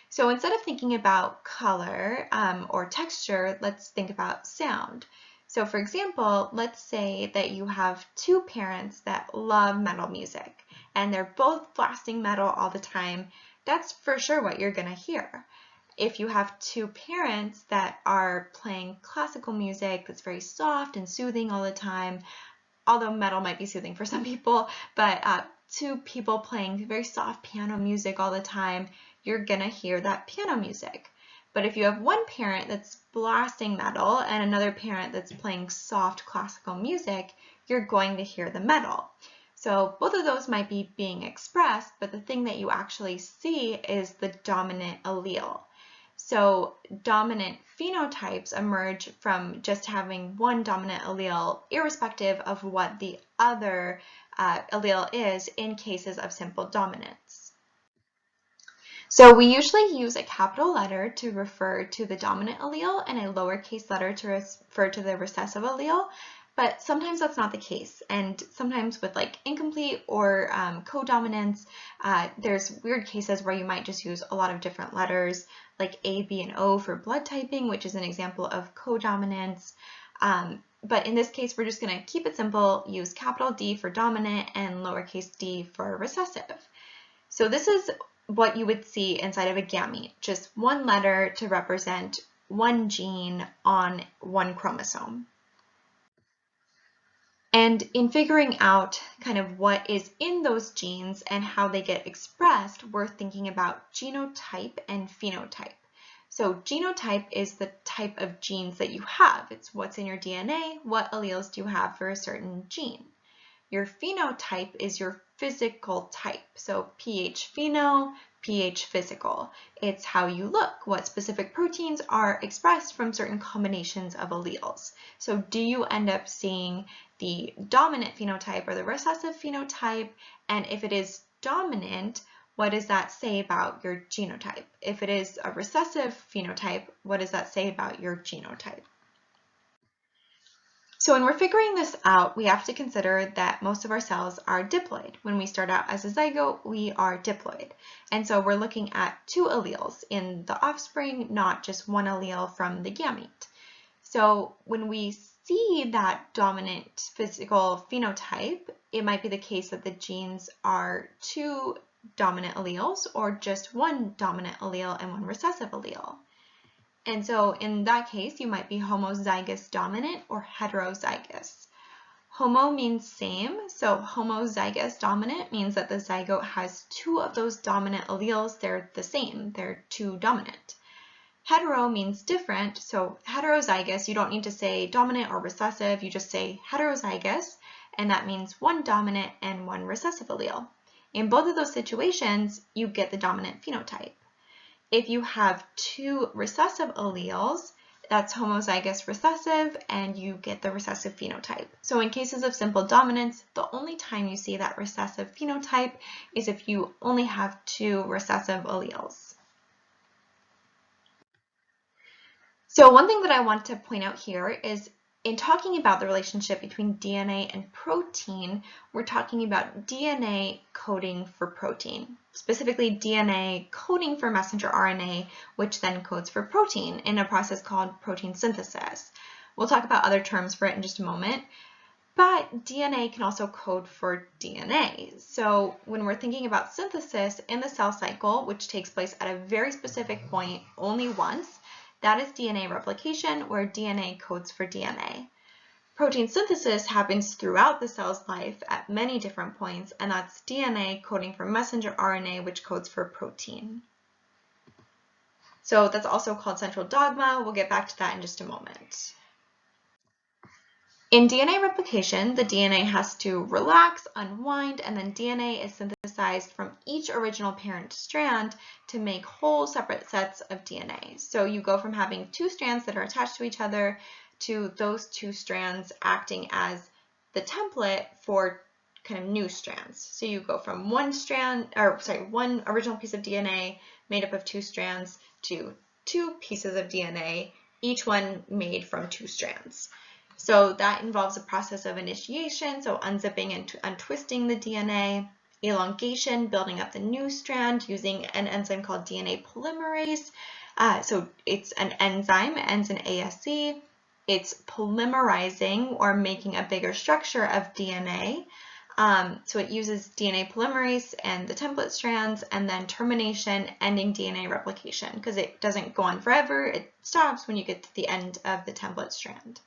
So instead of thinking about color or texture, let's think about sound. So for example, let's say that you have two parents that love metal music and they're both blasting metal all the time. That's for sure what you're going to hear. If you have two parents that are playing classical music that's very soft and soothing all the time, although metal might be soothing for some people, but two people playing very soft piano music all the time, you're gonna hear that piano music. But if you have one parent that's blasting metal and another parent that's playing soft classical music, you're going to hear the metal. So both of those might be being expressed, but the thing that you actually see is the dominant allele. So dominant phenotypes emerge from just having one dominant allele, irrespective of what the other allele is in cases of simple dominance. So we usually use a capital letter to refer to the dominant allele and a lowercase letter to refer to the recessive allele, but sometimes that's not the case. And sometimes with like incomplete or codominance, there's weird cases where you might just use a lot of different letters, like A, B, and O for blood typing, which is an example of codominance. But in this case, we're just going to keep it simple, use capital D for dominant and lowercase d for recessive. So this is what you would see inside of a gamete, just one letter to represent one gene on one chromosome. And in figuring out kind of what is in those genes and how they get expressed, we're thinking about genotype and phenotype. So genotype is the type of genes that you have. It's what's in your DNA, what alleles do you have for a certain gene. Your phenotype is your physical type. So pH pheno, pH physical. It's how you look, what specific proteins are expressed from certain combinations of alleles. So do you end up seeing the dominant phenotype or the recessive phenotype? And if it is dominant, what does that say about your genotype? If it is a recessive phenotype, what does that say about your genotype? So when we're figuring this out, we have to consider that most of our cells are diploid. When we start out as a zygote, we are diploid. And so we're looking at two alleles in the offspring, not just one allele from the gamete. So when we see that dominant physical phenotype, it might be the case that the genes are two dominant alleles or just one dominant allele and one recessive allele. And so in that case, you might be homozygous dominant or heterozygous. Homo means same, so homozygous dominant means that the zygote has two of those dominant alleles. They're the same, they're two dominant. Hetero means different, so heterozygous, you don't need to say dominant or recessive, you just say heterozygous, and that means one dominant and one recessive allele. In both of those situations, you get the dominant phenotype. If you have two recessive alleles, that's homozygous recessive, and you get the recessive phenotype. So in cases of simple dominance, the only time you see that recessive phenotype is if you only have two recessive alleles. So one thing that I want to point out here is in talking about the relationship between DNA and protein, we're talking about DNA coding for protein, specifically DNA coding for messenger RNA, which then codes for protein in a process called protein synthesis. We'll talk about other terms for it in just a moment, but DNA can also code for DNA. So when we're thinking about synthesis in the cell cycle, which takes place at a very specific point only once, that is DNA replication, where DNA codes for DNA. Protein synthesis happens throughout the cell's life at many different points, and that's DNA coding for messenger RNA, which codes for protein. So that's also called central dogma. We'll get back to that in just a moment. In DNA replication, the DNA has to relax, unwind, and then DNA is synthesized from each original parent strand to make whole separate sets of DNA. So you go from having two strands that are attached to each other to those two strands acting as the template for kind of new strands. So you go from one original piece of DNA made up of two strands to two pieces of DNA, each one made from two strands. So that involves a process of initiation, so unzipping and untwisting the DNA, elongation, building up the new strand using an enzyme called DNA polymerase. So it's an enzyme, it ends in ASE. It's polymerizing or making a bigger structure of DNA. So it uses DNA polymerase and the template strands, and then termination, ending DNA replication, because it doesn't go on forever. It stops when you get to the end of the template strand.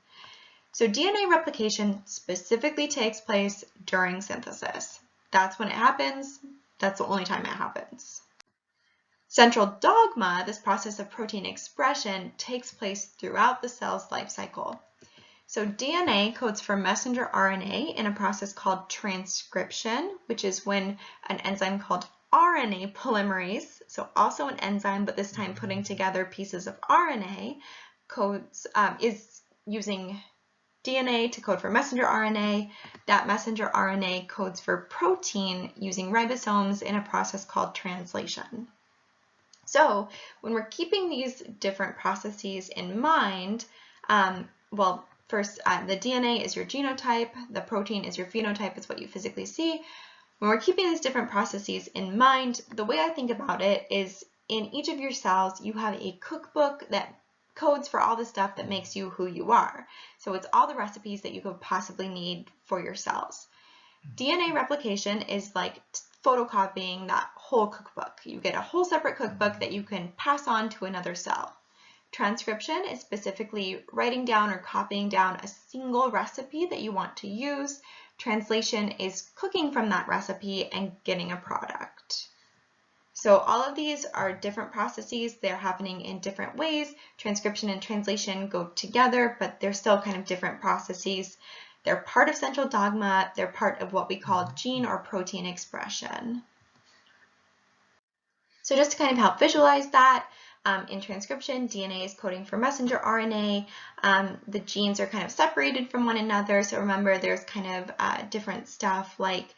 So DNA replication specifically takes place during synthesis. That's when it happens. That's the only time it happens. Central dogma, this process of protein expression, takes place throughout the cell's life cycle. So DNA codes for messenger RNA in a process called transcription, which is when an enzyme called RNA polymerase, so also an enzyme, but this time putting together pieces of RNA, is using DNA to code for messenger RNA. That messenger RNA codes for protein using ribosomes in a process called translation. So when we're keeping these different processes in mind, first, the DNA is your genotype, the protein is your phenotype, it's what you physically see. When we're keeping these different processes in mind, the way I think about it is in each of your cells, you have a cookbook that codes for all the stuff that makes you who you are. So it's all the recipes that you could possibly need for your cells. DNA replication is like photocopying that whole cookbook. You get a whole separate cookbook that you can pass on to another cell. Transcription is specifically writing down or copying down a single recipe that you want to use. Translation is cooking from that recipe and getting a product. So all of these are different processes. They're happening in different ways. Transcription and translation go together, but they're still kind of different processes. They're part of central dogma. They're part of what we call gene or protein expression. So just to kind of help visualize that, in transcription, DNA is coding for messenger RNA. The genes are kind of separated from one another. So remember, there's kind of different stuff like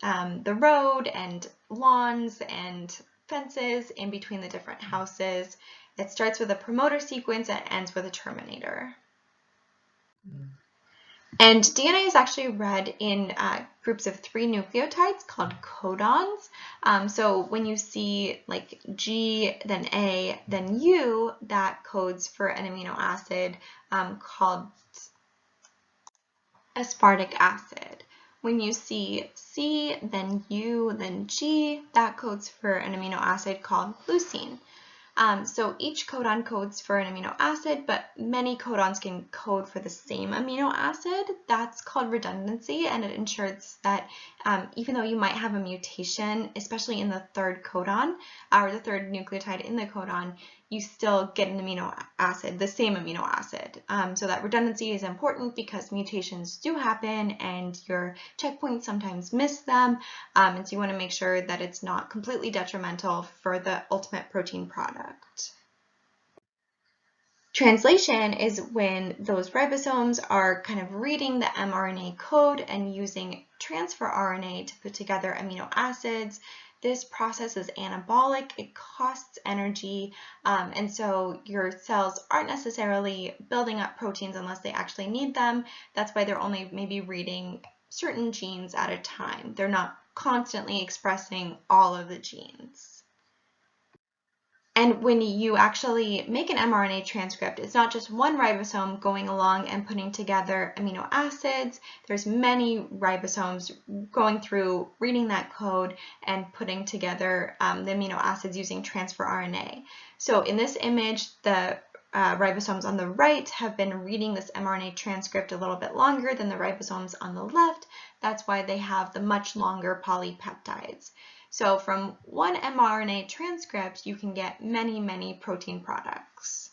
the road and lawns and fences in between the different houses. It starts with a promoter sequence and ends with a terminator. And DNA is actually read in groups of 3 nucleotides called codons. So when you see like G, then A, then U, that codes for an amino acid called aspartic acid. When you see C, then U, then G, that codes for an amino acid called leucine. So each codon codes for an amino acid, but many codons can code for the same amino acid. That's called redundancy, and it ensures that even though you might have a mutation, especially in the 3rd codon, or the 3rd nucleotide in the codon, you still get an amino acid, the same amino acid. So that redundancy is important because mutations do happen and your checkpoints sometimes miss them. And so you want to make sure that it's not completely detrimental for the ultimate protein product. Translation is when those ribosomes are kind of reading the mRNA code and using transfer RNA to put together amino acids. This process is anabolic, it costs energy, and so your cells aren't necessarily building up proteins unless they actually need them. That's why they're only maybe reading certain genes at a time. They're not constantly expressing all of the genes. And when you actually make an mRNA transcript, it's not just one ribosome going along and putting together amino acids. There's many ribosomes going through, reading that code, and putting together the amino acids using transfer RNA. So in this image, the ribosomes on the right have been reading this mRNA transcript a little bit longer than the ribosomes on the left. That's why they have the much longer polypeptides. So from one mRNA transcript, you can get many, many protein products.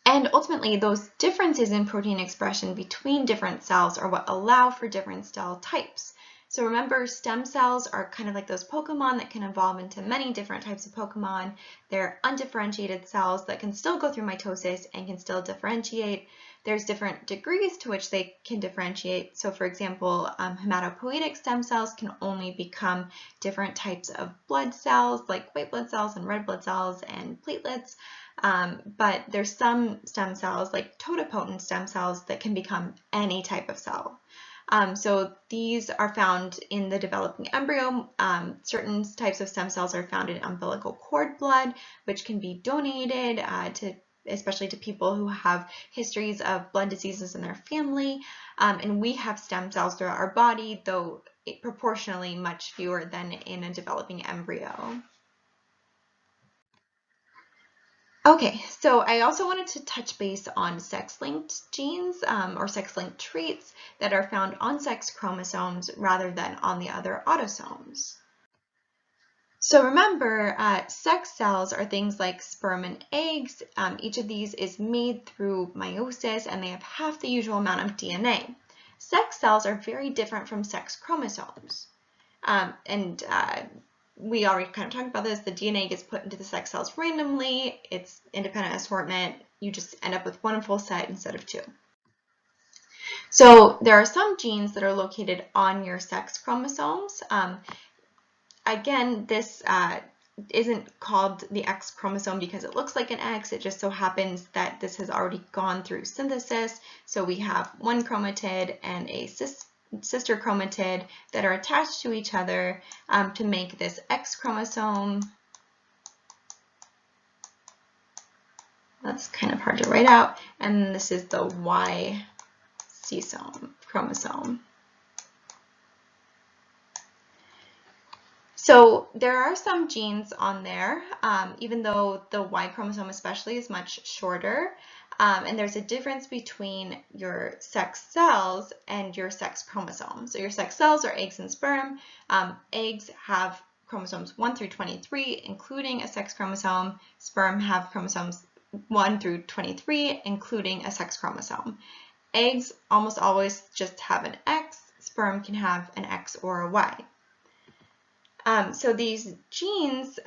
And ultimately, those differences in protein expression between different cells are what allow for different cell types. So remember, stem cells are kind of like those Pokemon that can evolve into many different types of Pokemon. They're undifferentiated cells that can still go through mitosis and can still differentiate. There's different degrees to which they can differentiate. So for example, hematopoietic stem cells can only become different types of blood cells, like white blood cells and red blood cells and platelets. But there's some stem cells, like totipotent stem cells, that can become any type of cell. So these are found in the developing embryo. Certain types of stem cells are found in umbilical cord blood, which can be donated especially to people who have histories of blood diseases in their family. And we have stem cells throughout our body, though proportionally much fewer than in a developing embryo. Okay, so I also wanted to touch base on sex-linked genes or sex-linked traits that are found on sex chromosomes rather than on the other autosomes. So remember, sex cells are things like sperm and eggs. Each of these is made through meiosis and they have half the usual amount of DNA. Sex cells are very different from sex chromosomes. We already kind of talked about this. The DNA gets put into the sex cells randomly. It's independent assortment. You just end up with one full set instead of 2. So there are some genes that are located on your sex chromosomes. Again, this isn't called the X chromosome because it looks like an X. It just so happens that this has already gone through synthesis. So we have one chromatid and a sister chromatid that are attached to each other to make this X chromosome. That's kind of hard to write out. And this is the Y chromosome. So there are some genes on there, even though the Y chromosome especially is much shorter. And there's a difference between your sex cells and your sex chromosomes. So your sex cells are eggs and sperm. Eggs have chromosomes 1 through 23, including a sex chromosome. Sperm have chromosomes 1 through 23, including a sex chromosome. Eggs almost always just have an X. Sperm can have an X or a Y. So these genes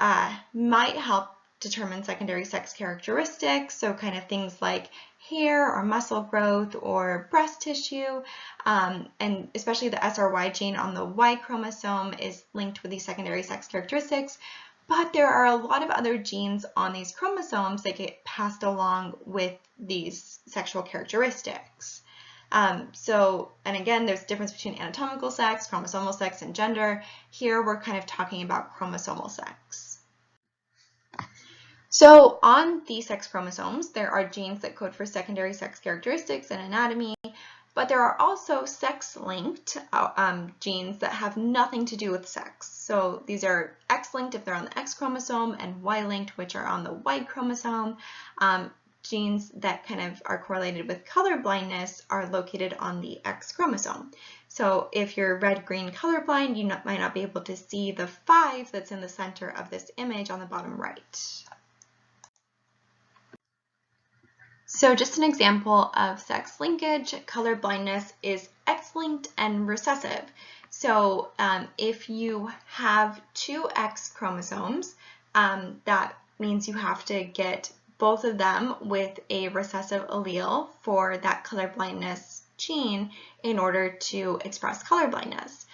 might help determine secondary sex characteristics, so kind of things like hair or muscle growth or breast tissue, and especially the SRY gene on the Y chromosome is linked with these secondary sex characteristics. But there are a lot of other genes on these chromosomes that get passed along with these sexual characteristics. And again, there's a difference between anatomical sex, chromosomal sex, and gender. Here we're kind of talking about chromosomal sex. So on the sex chromosomes, there are genes that code for secondary sex characteristics and anatomy, but there are also sex-linked genes that have nothing to do with sex. So these are X-linked if they're on the X chromosome and Y-linked, which are on the Y chromosome. Genes that kind of are correlated with color blindness are located on the X chromosome. So if you're red-green colorblind, you might not be able to see the 5 that's in the center of this image on the bottom right. So just an example of sex linkage, color blindness is X-linked and recessive. So if you have 2 X chromosomes, that means you have to get both of them with a recessive allele for that color blindness gene in order to express color blindness.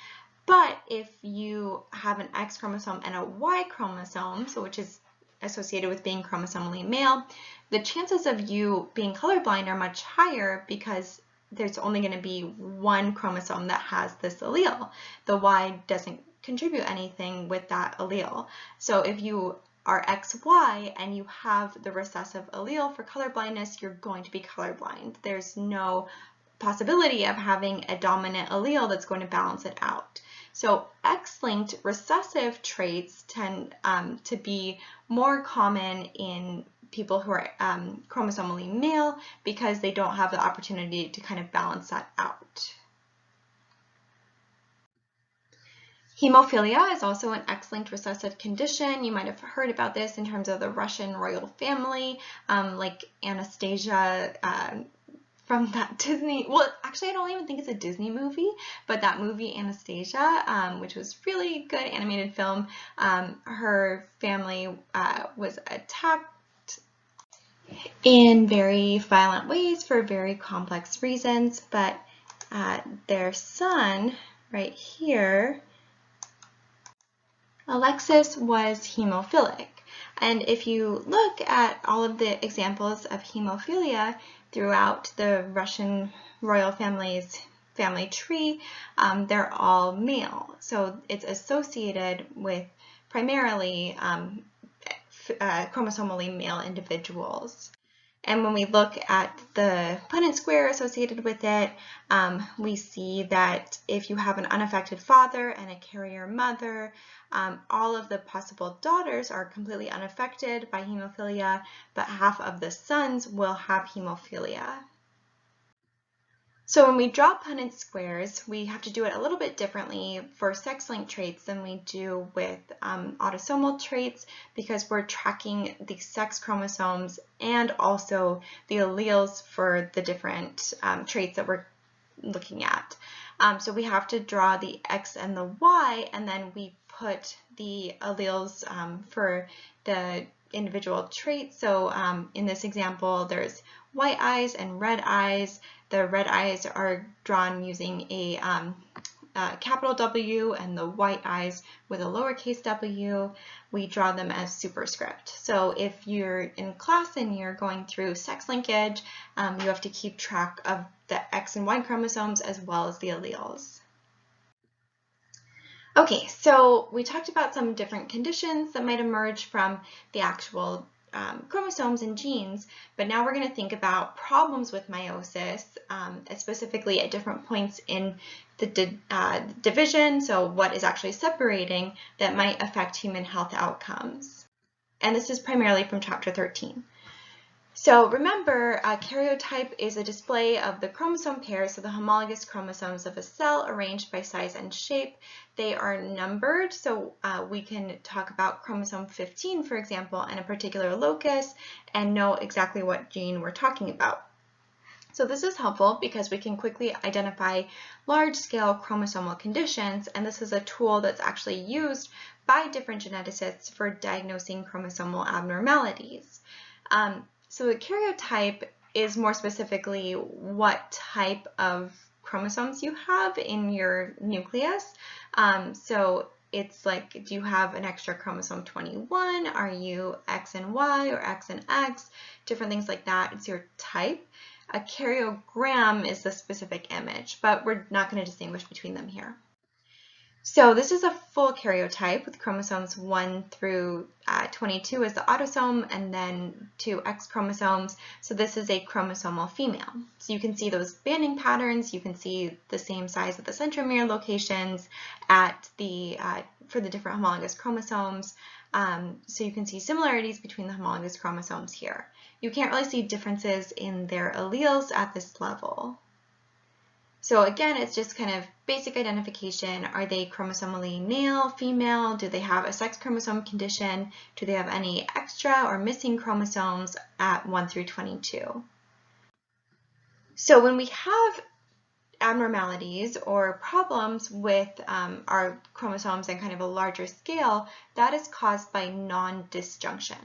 But if you have an X chromosome and a Y chromosome, so which is associated with being chromosomally male, the chances of you being colorblind are much higher because there's only going to be 1 chromosome that has this allele. The Y doesn't contribute anything with that allele. So if you are XY and you have the recessive allele for color blindness, you're going to be colorblind. There's no possibility of having a dominant allele that's going to balance it out. So X-linked recessive traits tend to be more common in people who are chromosomally male because they don't have the opportunity to kind of balance that out. Hemophilia is also an X-linked recessive condition. You might have heard about this in terms of the Russian royal family, like Anastasia from that Disney, well, actually I don't even think it's a Disney movie, but that movie Anastasia, which was really good animated film, her family was attacked in very violent ways for very complex reasons, but their son right here, Alexis, was hemophilic. And if you look at all of the examples of hemophilia throughout the Russian royal family's family tree, they're all male. So it's associated with primarily chromosomally male individuals. And when we look at the Punnett square associated with it, we see that if you have an unaffected father and a carrier mother, all of the possible daughters are completely unaffected by hemophilia, but half of the sons will have hemophilia. So when we draw Punnett squares, we have to do it a little bit differently for sex-linked traits than we do with autosomal traits because we're tracking the sex chromosomes and also the alleles for the different traits that we're looking at. So we have to draw the X and the Y, and then we put the alleles for the individual traits. So in this example, there's white eyes and red eyes. The red eyes are drawn using a capital W and the white eyes with a lowercase w. We draw them as superscript. So if you're in class and you're going through sex linkage, you have to keep track of the X and Y chromosomes as well as the alleles. Okay, so we talked about some different conditions that might emerge from the actual chromosomes and genes, but now we're going to think about problems with meiosis, specifically at different points in the division, so what is actually separating that might affect human health outcomes. And this is primarily from chapter 13. So remember, karyotype is a display of the chromosome pairs, so the homologous chromosomes of a cell arranged by size and shape. They are numbered, so we can talk about chromosome 15, for example, in a particular locus and know exactly what gene we're talking about. So this is helpful because we can quickly identify large-scale chromosomal conditions, and this is a tool that's actually used by different geneticists for diagnosing chromosomal abnormalities. So the karyotype is more specifically what type of chromosomes you have in your nucleus. So it's like, do you have an extra chromosome 21? Are you X and Y or X and X? Different things like that. It's your type. A karyogram is the specific image, but we're not going to distinguish between them here. So this is a full karyotype with chromosomes 1 through 22 as the autosome, and then 2 X chromosomes. So this is a chromosomal female. So you can see those banding patterns. You can see the same size at the centromere locations at the for the different homologous chromosomes. So you can see similarities between the homologous chromosomes here. You can't really see differences in their alleles at this level. So again, it's just kind of basic identification. Are they chromosomally male, female? Do they have a sex chromosome condition? Do they have any extra or missing chromosomes at 1 through 22? So when we have abnormalities or problems with our chromosomes on kind of a larger scale, that is caused by non-disjunction.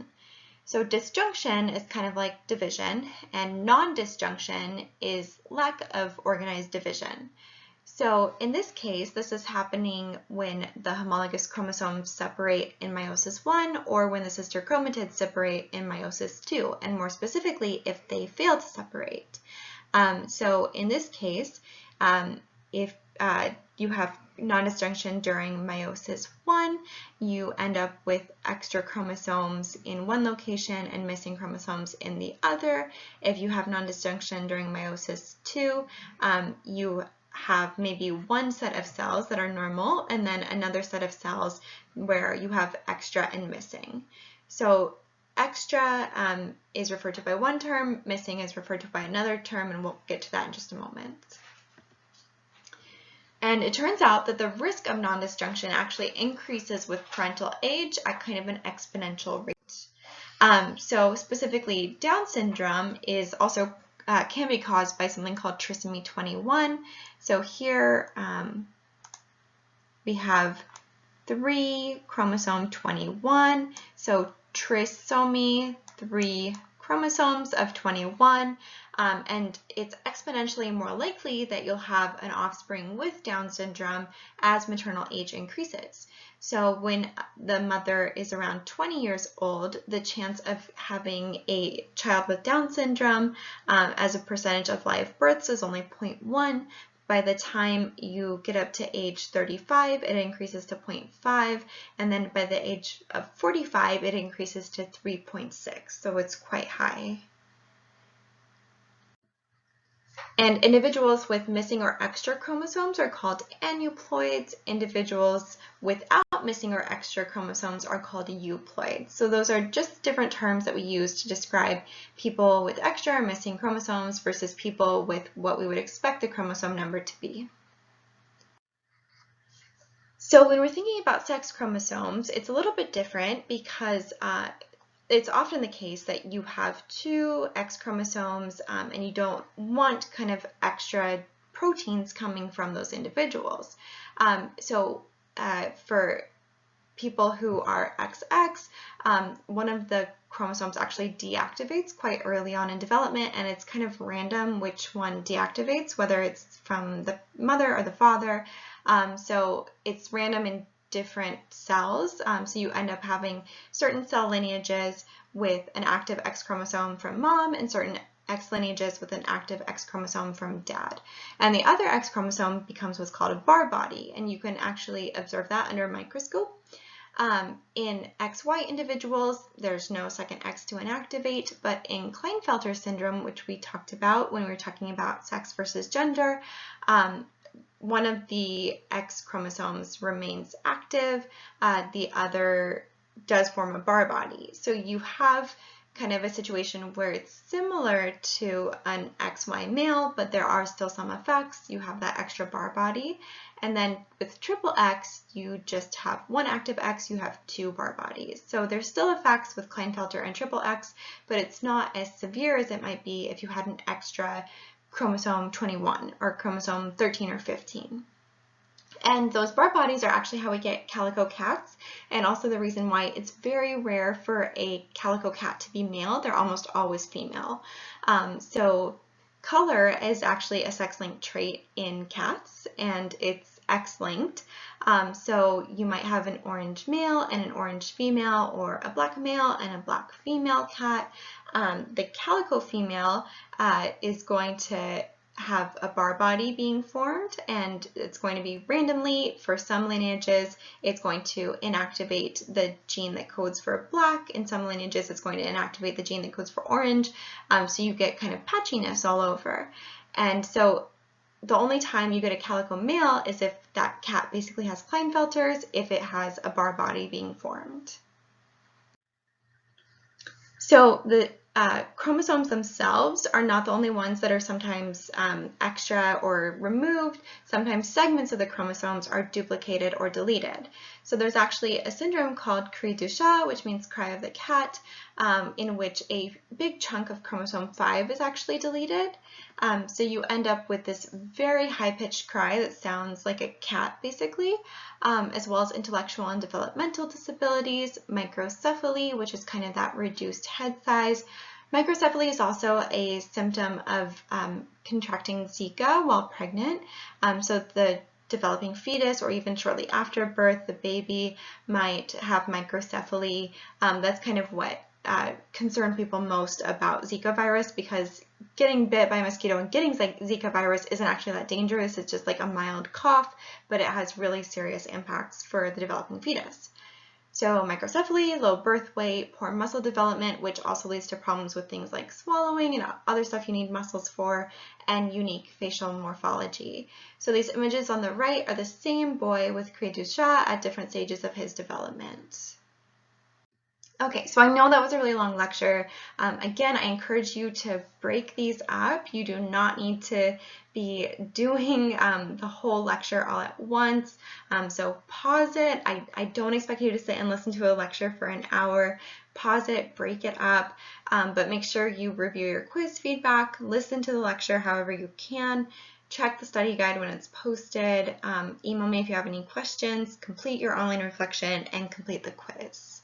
So disjunction is kind of like division, and non-disjunction is lack of organized division. So in this case, this is happening when the homologous chromosomes separate in meiosis 1 or when the sister chromatids separate in meiosis 2, and more specifically, if they fail to separate. So in this case, if you have non-disjunction during meiosis 1, you end up with extra chromosomes in one location and missing chromosomes in the other. If you have non-disjunction during meiosis 2, you have maybe one set of cells that are normal and then another set of cells where you have extra and missing. So extra is referred to by one term, missing is referred to by another term, and we'll get to that in just a moment. And it turns out that the risk of non-disjunction actually increases with parental age at kind of an exponential rate. So specifically, Down syndrome is also can be caused by something called trisomy 21. So here we have 3 chromosome 21. So trisomy 3 chromosomes of 21, and it's exponentially more likely that you'll have an offspring with Down syndrome as maternal age increases. So when the mother is around 20 years old, the chance of having a child with Down syndrome as a percentage of live births is only 0.1. By the time you get up to age 35, it increases to 0.5, and then by the age of 45, it increases to 3.6, so it's quite high. And individuals with missing or extra chromosomes are called aneuploids. Individuals without missing or extra chromosomes are called euploids. So those are just different terms that we use to describe people with extra or missing chromosomes versus people with what we would expect the chromosome number to be. So when we're thinking about sex chromosomes, it's a little bit different because it's often the case that you have 2 X chromosomes and you don't want kind of extra proteins coming from those individuals. For people who are XX, one of the chromosomes actually deactivates quite early on in development, and it's kind of random which one deactivates, whether it's from the mother or the father. So it's random in different cells, so you end up having certain cell lineages with an active X chromosome from mom and certain X lineages with an active X chromosome from dad. And the other X chromosome becomes what's called a bar body, and you can actually observe that under a microscope. In XY individuals, there's no second X to inactivate, but in Klinefelter syndrome, which we talked about when we were talking about sex versus gender, one of the X chromosomes remains active, the other does form a bar body. So you have kind of a situation where it's similar to an XY male, but there are still some effects. You have that extra bar body. And then with triple X, you just have one active X, you have two bar bodies. So there's still effects with Klinefelter and triple X, but it's not as severe as it might be if you had an extra chromosome 21 or chromosome 13 or 15. And those bar bodies are actually how we get calico cats, and also the reason why it's very rare for a calico cat to be male. They're almost always female. So color is actually a sex-linked trait in cats, and it's X-linked. So you might have an orange male and an orange female, or a black male and a black female cat. The calico female is going to have a bar body being formed, and it's going to be randomly. For some lineages, it's going to inactivate the gene that codes for black. In some lineages, it's going to inactivate the gene that codes for orange. So you get kind of patchiness all over. And so the only time you get a calico male is if that cat basically has Klinefelters, if it has a bar body being formed. So the chromosomes themselves are not the only ones that are sometimes extra or removed. Sometimes segments of the chromosomes are duplicated or deleted. So there's actually a syndrome called cri du chat, which means cry of the cat, in which a big chunk of chromosome 5 is actually deleted. So you end up with this very high-pitched cry that sounds like a cat, basically, as well as intellectual and developmental disabilities, microcephaly, which is kind of that reduced head size. Microcephaly is also a symptom of contracting Zika while pregnant. So the developing fetus, or even shortly after birth, the baby might have microcephaly. That's kind of what concerned people most about Zika virus, because getting bit by a mosquito and getting Zika virus isn't actually that dangerous. It's just like a mild cough, but it has really serious impacts for the developing fetus. So microcephaly, low birth weight, poor muscle development, which also leads to problems with things like swallowing and other stuff you need muscles for, and unique facial morphology. So these images on the right are the same boy with cri du chat at different stages of his development. Okay, so I know that was a really long lecture. Again, I encourage you to break these up. You do not need to be doing the whole lecture all at once. So pause it. I don't expect you to sit and listen to a lecture for an hour. Pause it, break it up, but make sure you review your quiz feedback, listen to the lecture however you can, check the study guide when it's posted, email me if you have any questions, complete your online reflection, and complete the quiz.